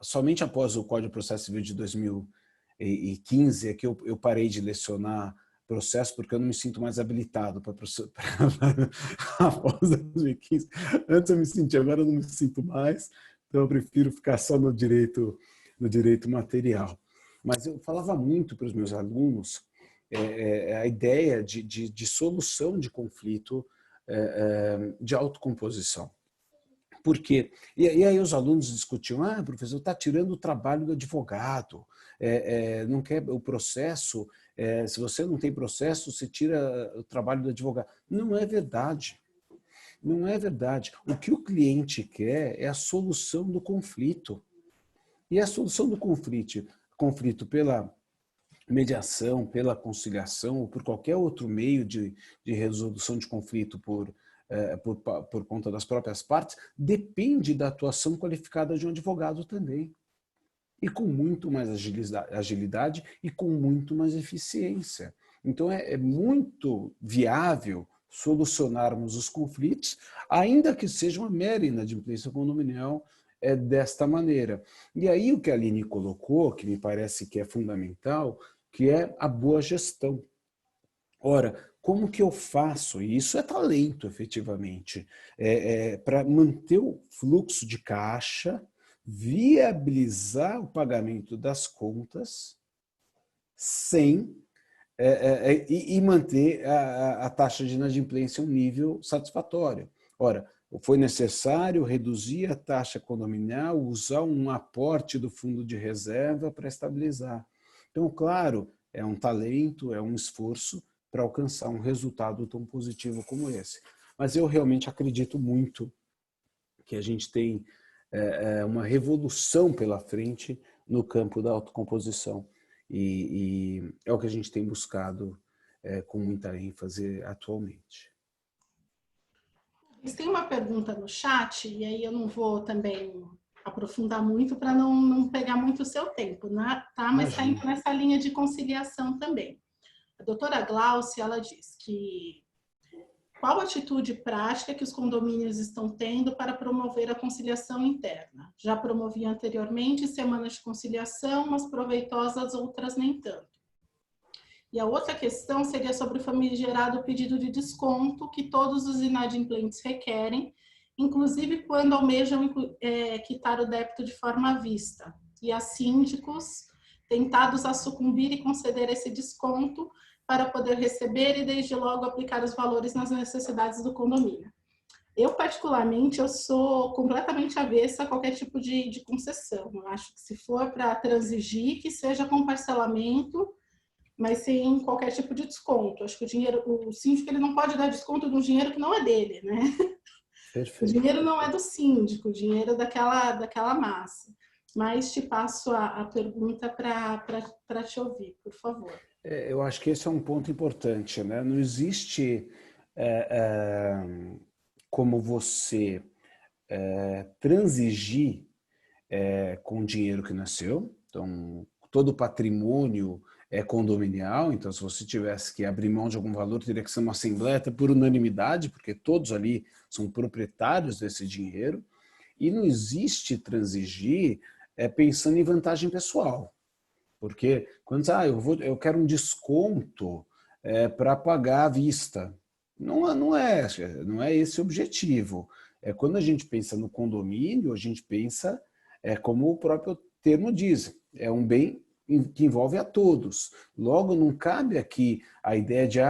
Speaker 2: somente após o Código de Processo Civil de 2015 é que eu parei de lecionar processo, porque eu não me sinto mais habilitado para após 2015. Antes eu me sentia, agora eu não me sinto mais, então eu prefiro ficar só no direito material. Mas eu falava muito para os meus alunos a ideia de solução de conflito de autocomposição. Por quê? E aí os alunos discutiam, professor, está tirando o trabalho do advogado, não quer o processo, se você não tem processo, você tira o trabalho do advogado. Não é verdade. Não é verdade. O que o cliente quer é a solução do conflito. E a solução do conflito pela mediação, pela conciliação ou por qualquer outro meio de resolução de conflito por conta das próprias partes, depende da atuação qualificada de um advogado também. E com muito mais agilidade e com muito mais eficiência. Então é muito viável solucionarmos os conflitos, ainda que seja uma mera inadimplência condominial desta maneira. E aí o que a Aline colocou, que me parece que é fundamental, que é a boa gestão. Ora, como que eu faço? E isso é talento, efetivamente, para manter o fluxo de caixa, viabilizar o pagamento das contas sem e manter a taxa de inadimplência em um nível satisfatório. Ora, foi necessário reduzir a taxa condominial, usar um aporte do fundo de reserva para estabilizar. Então, claro, é um talento, é um esforço para alcançar um resultado tão positivo como esse. Mas eu realmente acredito muito que a gente tem uma revolução pela frente no campo da autocomposição. E é o que a gente tem buscado com muita ênfase atualmente.
Speaker 3: Tem uma pergunta no chat, e aí eu não vou também aprofundar muito para não pegar muito o seu tempo, né? Tá? Mas está indo nessa linha de conciliação também. A doutora Glaucia, ela diz que qual atitude prática que os condomínios estão tendo para promover a conciliação interna? Já promovia anteriormente semanas de conciliação, umas proveitosas, outras nem tanto. E a outra questão seria sobre o famigerado pedido de desconto que todos os inadimplentes requerem, inclusive quando almejam quitar o débito de forma à vista. E há síndicos tentados a sucumbir e conceder esse desconto para poder receber e, desde logo, aplicar os valores nas necessidades do condomínio. Eu, particularmente, eu sou completamente avessa a qualquer tipo de concessão. Eu acho que se for para transigir, que seja com parcelamento, mas sem qualquer tipo de desconto. Acho que o síndico ele não pode dar desconto de um dinheiro que não é dele, né? Perfeito. O dinheiro não é do síndico, o dinheiro é daquela massa. Mas te passo a pergunta para te ouvir, por favor.
Speaker 2: Eu acho que esse é um ponto importante, né? Não existe como você transigir com o dinheiro que nasceu. Então, todo o patrimônio é condominial, então se você tivesse que abrir mão de algum valor, teria que ser uma assembleia por unanimidade, porque todos ali são proprietários desse dinheiro. E não existe transigir pensando em vantagem pessoal. Porque quando eu quero um desconto para pagar à vista, não é esse o objetivo. Quando a gente pensa no condomínio, a gente pensa, como o próprio termo diz, é um bem que envolve a todos. Logo, não cabe aqui a ideia de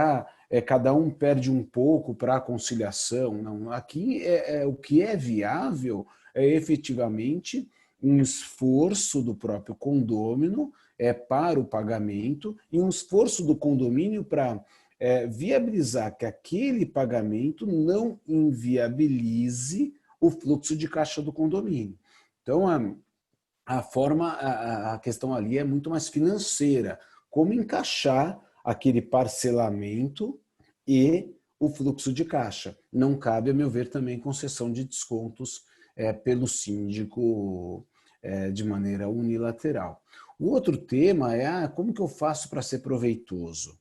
Speaker 2: cada um perde um pouco para a conciliação. Não, aqui o que é viável é efetivamente um esforço do próprio condômino para o pagamento e um esforço do condomínio para viabilizar que aquele pagamento não inviabilize o fluxo de caixa do condomínio. Então, a questão ali é muito mais financeira. Como encaixar aquele parcelamento e o fluxo de caixa. Não cabe, a meu ver, também concessão de descontos pelo síndico de maneira unilateral. O outro tema é como que eu faço para ser proveitoso?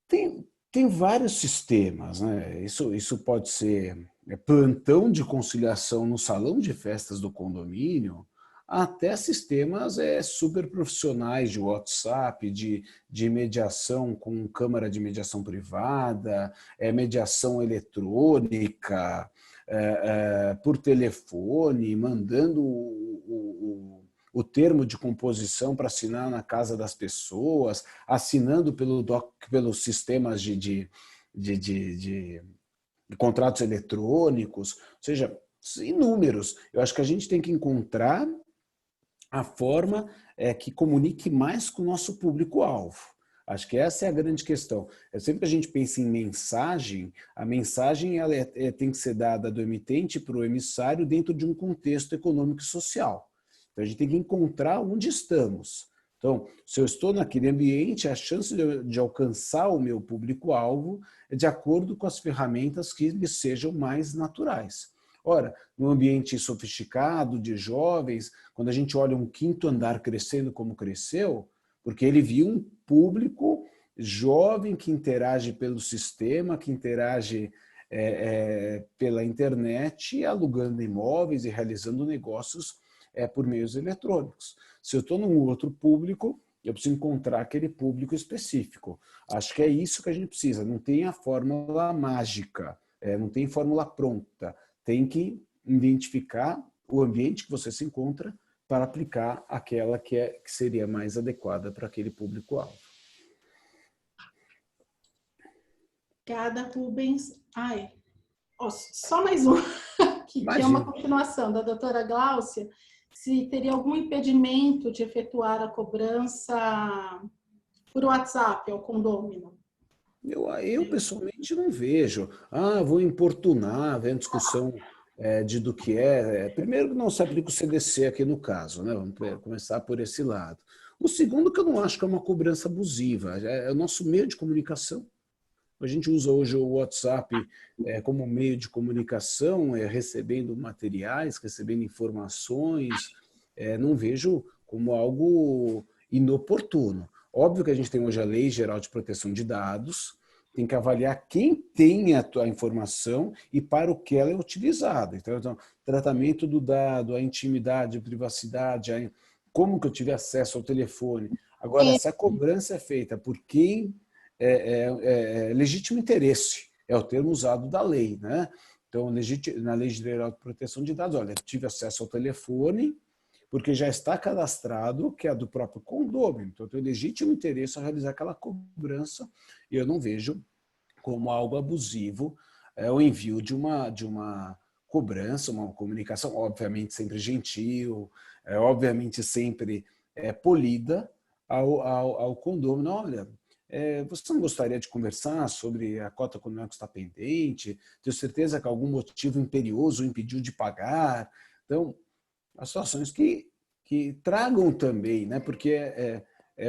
Speaker 2: Tem vários sistemas, né? Isso pode ser plantão de conciliação no salão de festas do condomínio, até sistemas super profissionais de WhatsApp, de mediação com câmara de mediação privada, mediação eletrônica, por telefone, mandando o termo de composição para assinar na casa das pessoas, assinando pelos sistemas de contratos eletrônicos, ou seja, inúmeros. Eu acho que a gente tem que encontrar a forma que comunique mais com o nosso público-alvo. Acho que essa é a grande questão. Sempre que a gente pensa em mensagem, a mensagem ela tem que ser dada do emitente para o emissário dentro de um contexto econômico e social. Então, a gente tem que encontrar onde estamos. Então, se eu estou naquele ambiente, a chance de alcançar o meu público-alvo é de acordo com as ferramentas que lhes sejam mais naturais. Ora, no ambiente sofisticado de jovens, quando a gente olha um quinto andar crescendo como cresceu, porque ele viu um público jovem que interage pelo sistema, que interage pela internet, alugando imóveis e realizando negócios por meios eletrônicos. Se eu estou num outro público, eu preciso encontrar aquele público específico. Acho que é isso que a gente precisa. Não tem a fórmula mágica, não tem fórmula pronta. Tem que identificar o ambiente que você se encontra para aplicar aquela que seria mais adequada para aquele público-alvo.
Speaker 3: Obrigada, Rubens. Só mais um, que é uma continuação da doutora Gláucia. Se teria algum impedimento de efetuar a cobrança por WhatsApp ao condômino?
Speaker 2: Eu pessoalmente não vejo. Vou importunar, vem discussão do que é. Primeiro, não se aplica o CDC aqui no caso, né? Vamos começar por esse lado. O segundo, que eu não acho que é uma cobrança abusiva, é o nosso meio de comunicação. A gente usa hoje o WhatsApp como meio de comunicação, recebendo materiais, recebendo informações. Não vejo como algo inoportuno. Óbvio que a gente tem hoje a Lei Geral de Proteção de Dados, tem que avaliar quem tem a informação e para o que ela é utilizada. Então, tratamento do dado, a intimidade, a privacidade, como que eu tive acesso ao telefone. Agora, se a cobrança é feita por quem legítimo interesse, é o termo usado da lei, né? Então, na Lei Geral de Proteção de Dados, olha, tive acesso ao telefone, porque já está cadastrado que é do próprio condômino. Então, eu tenho legítimo interesse a realizar aquela cobrança e eu não vejo como algo abusivo o envio de uma cobrança, uma comunicação, obviamente sempre gentil, obviamente sempre polida ao condômino. Olha, você não gostaria de conversar sobre a cota econômica que está pendente? Tenho certeza que algum motivo imperioso o impediu de pagar. Então, as situações que tragam também, né? Porque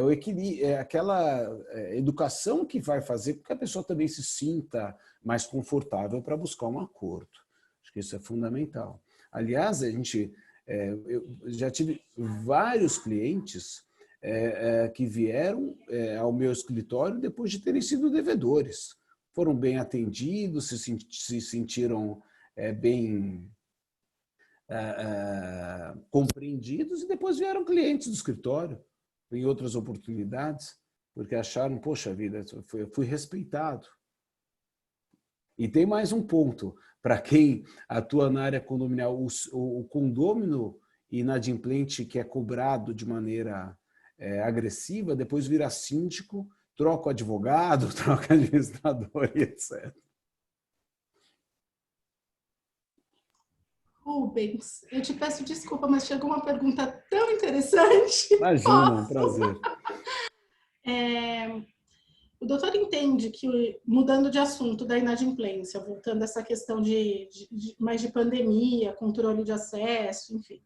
Speaker 2: o equilíbrio, aquela educação que vai fazer com que a pessoa também se sinta mais confortável para buscar um acordo. Acho que isso é fundamental. Aliás, eu já tive vários clientes que vieram ao meu escritório depois de terem sido devedores. Foram bem atendidos, se sentiram bem compreendidos e depois vieram clientes do escritório em outras oportunidades, porque acharam, poxa vida, eu fui respeitado. E tem mais um ponto, para quem atua na área condominial, o condômino inadimplente que é cobrado de maneira agressiva, depois vira síndico, troca o advogado, troca administrador e etc.
Speaker 3: Rubens, eu te peço desculpa, mas chegou uma pergunta tão interessante.
Speaker 2: Imagina, um prazer.
Speaker 3: O doutor entende que, mudando de assunto da inadimplência, voltando a essa questão mais de pandemia, controle de acesso, enfim,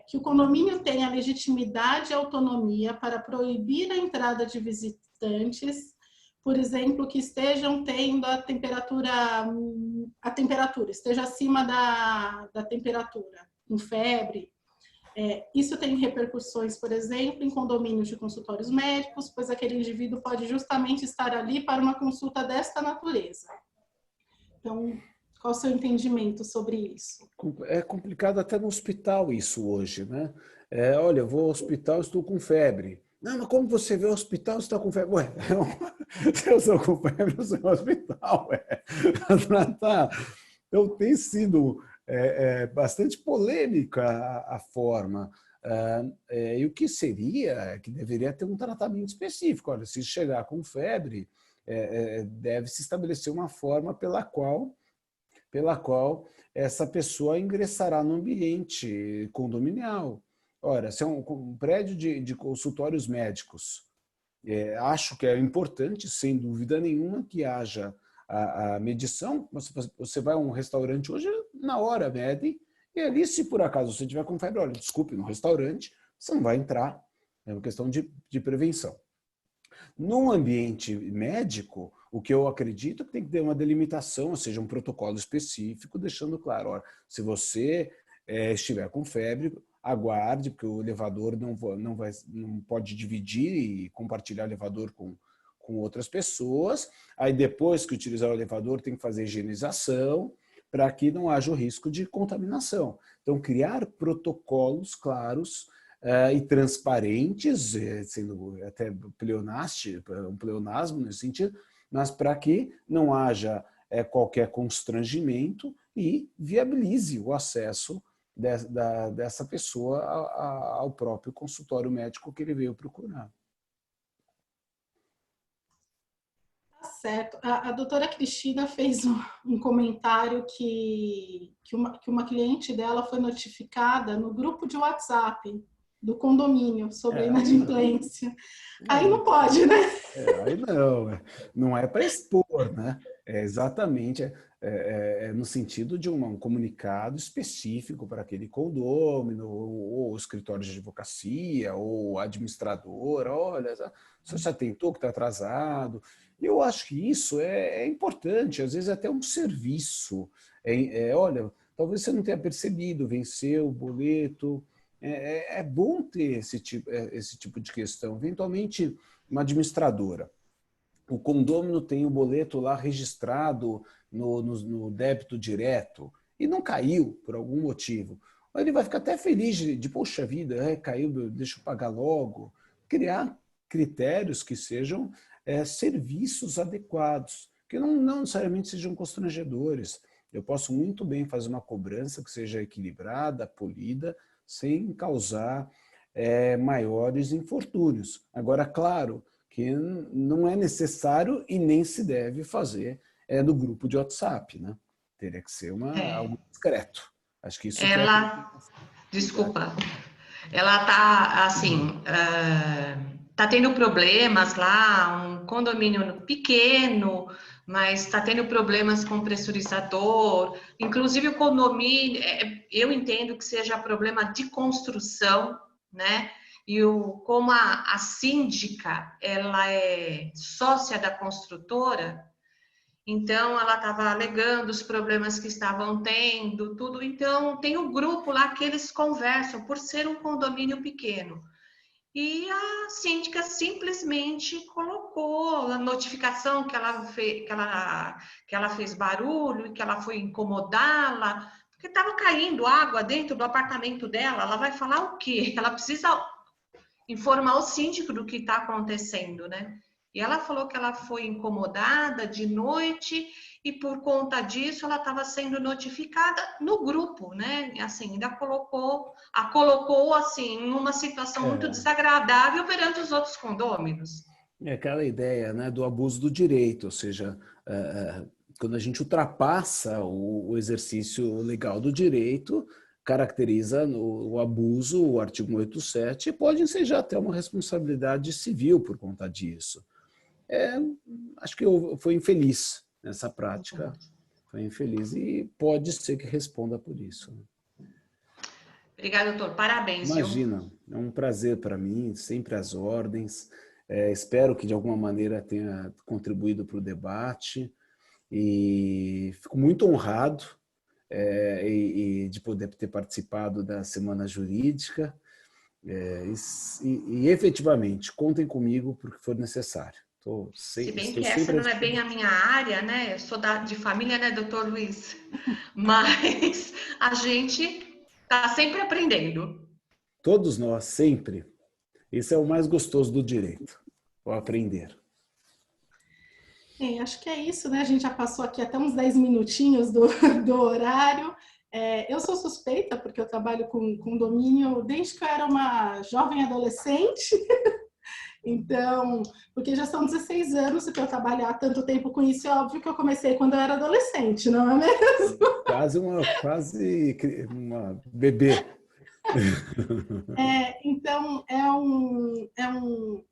Speaker 3: que o condomínio tem a legitimidade e autonomia para proibir a entrada de visitantes, por exemplo, que estejam tendo a temperatura esteja acima da temperatura, com febre. Isso tem repercussões, por exemplo, em condomínios de consultórios médicos, pois aquele indivíduo pode justamente estar ali para uma consulta desta natureza. Então, qual o seu entendimento sobre isso?
Speaker 2: É complicado até no hospital isso hoje, né? Olha, eu vou ao hospital, estou com febre. Não, mas como você vê o hospital, você está com febre? Ué, se eu estou com febre, eu sou no hospital. Então, tem sido bastante polêmica a forma. E o que seria, que deveria ter um tratamento específico. Olha, se chegar com febre, deve se estabelecer uma forma pela qual essa pessoa ingressará no ambiente condominial. Ora, se é um prédio de consultórios médicos, acho que é importante, sem dúvida nenhuma, que haja a medição. Você vai a um restaurante hoje, na hora mede, e ali, se por acaso você tiver com febre, olha, desculpe, no restaurante, você não vai entrar, é uma questão de prevenção. No ambiente médico, o que eu acredito é que tem que ter uma delimitação, ou seja, um protocolo específico, deixando claro, ó, se você estiver com febre, aguarde, porque o elevador não pode dividir e compartilhar o elevador com outras pessoas. Aí depois que utilizar o elevador tem que fazer higienização para que não haja o risco de contaminação. Então, criar protocolos claros e transparentes, sendo até um pleonasmo nesse sentido, mas para que não haja qualquer constrangimento e viabilize o acesso dessa pessoa ao próprio consultório médico que ele veio procurar.
Speaker 3: Tá certo. A doutora Cristina fez um comentário que uma cliente dela foi notificada no grupo de WhatsApp do condomínio sobre a inadimplência. Aí não pode, né?
Speaker 2: Aí não é para expor, né? É exatamente no sentido de um comunicado específico para aquele condômino, ou escritório de advocacia, ou administrador. Olha, você já tentou que está atrasado. Eu acho que isso é importante, às vezes até um serviço. Olha, talvez você não tenha percebido, venceu o boleto. É bom ter esse tipo de questão. Eventualmente, uma administradora. O condômino tem o boleto lá registrado no débito direto e não caiu por algum motivo. Ele vai ficar até feliz poxa vida, caiu, deixa eu pagar logo. Criar critérios que sejam serviços adequados, que não necessariamente sejam constrangedores. Eu posso muito bem fazer uma cobrança que seja equilibrada, polida, sem causar maiores infortúnios. Agora, claro que não é necessário e nem se deve fazer no grupo de WhatsApp, né? Teria que ser algo discreto. Acho que isso...
Speaker 9: Desculpa. Ela está, assim, está tendo problemas lá, um condomínio pequeno, mas está tendo problemas com o pressurizador. Inclusive, o condomínio, eu entendo que seja problema de construção, né? E como a síndica, ela é sócia da construtora, então ela estava alegando os problemas que estavam tendo, tudo. Então, tem um grupo lá que eles conversam, por ser um condomínio pequeno. E a síndica simplesmente colocou a notificação que ela fez barulho e que ela foi incomodá-la, porque estava caindo água dentro do apartamento dela. Ela vai falar o quê? Ela precisa informar o síndico do que está acontecendo, né? E ela falou que ela foi incomodada de noite e por conta disso ela estava sendo notificada no grupo, né? Assim, ainda colocou assim numa situação muito desagradável perante os outros condôminos.
Speaker 2: É aquela ideia, né, do abuso do direito, ou seja, quando a gente ultrapassa o exercício legal do direito, caracteriza o abuso, o artigo 187, e pode ensejar até uma responsabilidade civil por conta disso. Acho que foi infeliz nessa prática, foi infeliz e pode ser que responda por isso.
Speaker 9: Obrigada, doutor. Parabéns.
Speaker 2: Imagina, é um prazer para mim, sempre às ordens. Espero que de alguma maneira tenha contribuído para o debate e fico muito honrado de poder ter participado da Semana Jurídica e efetivamente, contem comigo para o que for necessário.
Speaker 9: Se bem que essa não é bem a minha área, né? Eu sou de família, né, doutor Luiz? Mas a gente está sempre aprendendo.
Speaker 2: Todos nós, sempre. Isso é o mais gostoso do direito, o aprender.
Speaker 3: Acho que é isso, né? A gente já passou aqui até uns 10 minutinhos do horário. Eu sou suspeita porque eu trabalho com condomínio desde que eu era uma jovem adolescente. Então, porque já são 16 anos e para eu trabalhar tanto tempo com isso, é óbvio que eu comecei quando eu era adolescente, não é mesmo?
Speaker 2: Quase uma bebê.
Speaker 3: Então,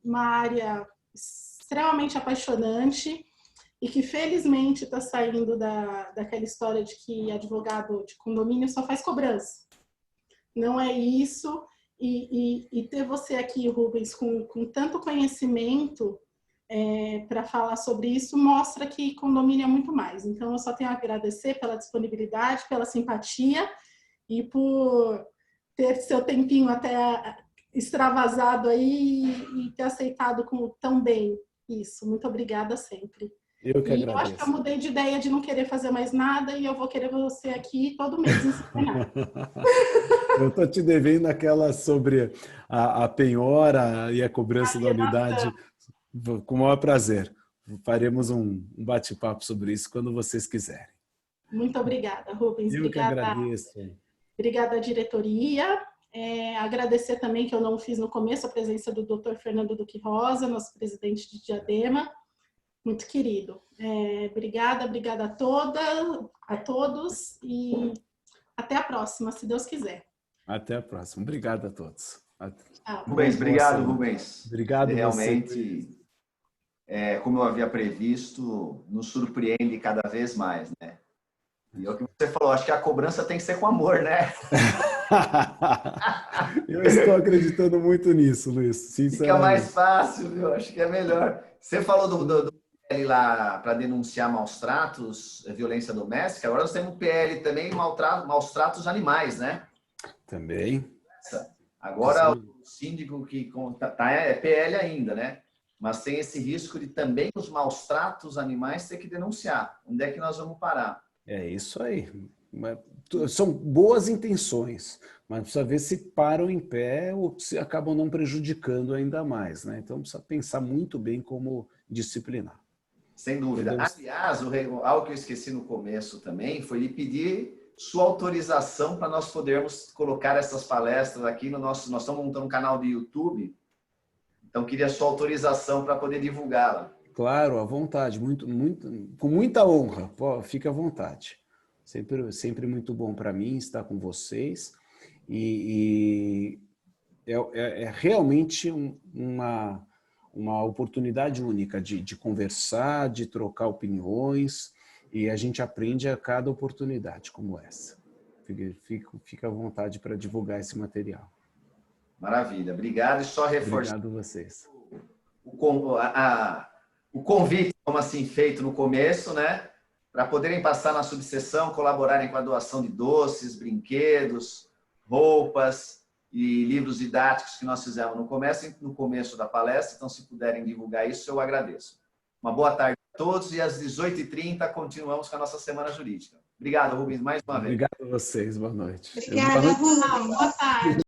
Speaker 3: uma área extremamente apaixonante e que felizmente está saindo daquela história de que advogado de condomínio só faz cobrança. Não é isso. E ter você aqui, Rubens, com tanto conhecimento para falar sobre isso, mostra que condomínio é muito mais. Então, eu só tenho a agradecer pela disponibilidade, pela simpatia e por ter seu tempinho até extravasado aí e ter aceitado tão bem isso. Muito obrigada sempre.
Speaker 2: Eu que agradeço.
Speaker 3: Eu acho que eu mudei de ideia de não querer fazer mais nada e eu vou querer você aqui todo mês ensinar.
Speaker 2: Eu estou te devendo aquela sobre a penhora e a cobrança da unidade. Com o maior prazer. Faremos um bate-papo sobre isso quando vocês quiserem.
Speaker 3: Muito obrigada, Rubens.
Speaker 2: Eu que agradeço.
Speaker 3: Obrigada à diretoria. Agradecer também, que eu não fiz no começo, a presença do Dr. Fernando Duque Rosa, nosso presidente de Diadema. Muito querido. Obrigada a todos e até a próxima, se Deus quiser.
Speaker 2: Até a próxima. Obrigado a todos.
Speaker 5: Rubens, obrigado, Rubens.
Speaker 2: Obrigado.
Speaker 5: Realmente, como eu havia previsto, nos surpreende cada vez mais, né? E é o que você falou, acho que a cobrança tem que ser com amor, né?
Speaker 2: Eu estou acreditando muito nisso, Luiz, sinceramente.
Speaker 5: Fica mais fácil, viu? Acho que é melhor. Você falou do PL lá para denunciar maus tratos, violência doméstica. Agora nós temos o PL também, maus tratos animais, né?
Speaker 2: Também.
Speaker 5: Agora o síndico que é PL ainda, né? Mas tem esse risco de também os maus tratos animais ter que denunciar. Onde é que nós vamos parar?
Speaker 2: É isso aí. São boas intenções, mas precisa ver se param em pé ou se acabam não prejudicando ainda mais, né? Então precisa pensar muito bem como disciplinar.
Speaker 5: Sem dúvida. Aliás, algo que eu esqueci no começo também foi lhe pedir sua autorização para nós podermos colocar essas palestras aqui no nosso... Nós estamos montando um canal de YouTube, então queria sua autorização para poder divulgá-la.
Speaker 2: Claro, à vontade, com muita honra, fique à vontade. Sempre muito bom para mim estar com vocês e é realmente uma oportunidade única de conversar, de trocar opiniões e a gente aprende a cada oportunidade como essa. Fica à vontade para divulgar esse material.
Speaker 5: Maravilha, obrigado e só reforçar.
Speaker 2: Obrigado a vocês.
Speaker 5: O convite, como assim, feito no começo, né? Para poderem passar na subseção, colaborarem com a doação de doces, brinquedos, roupas e livros didáticos que nós fizemos no começo da palestra. Então, se puderem divulgar isso, eu agradeço. Uma boa tarde a todos e às 18h30 continuamos com a nossa Semana Jurídica. Obrigado, Rubens, mais uma vez.
Speaker 2: Obrigado a vocês, boa noite.
Speaker 6: Obrigada, Rubens.
Speaker 3: Boa tarde.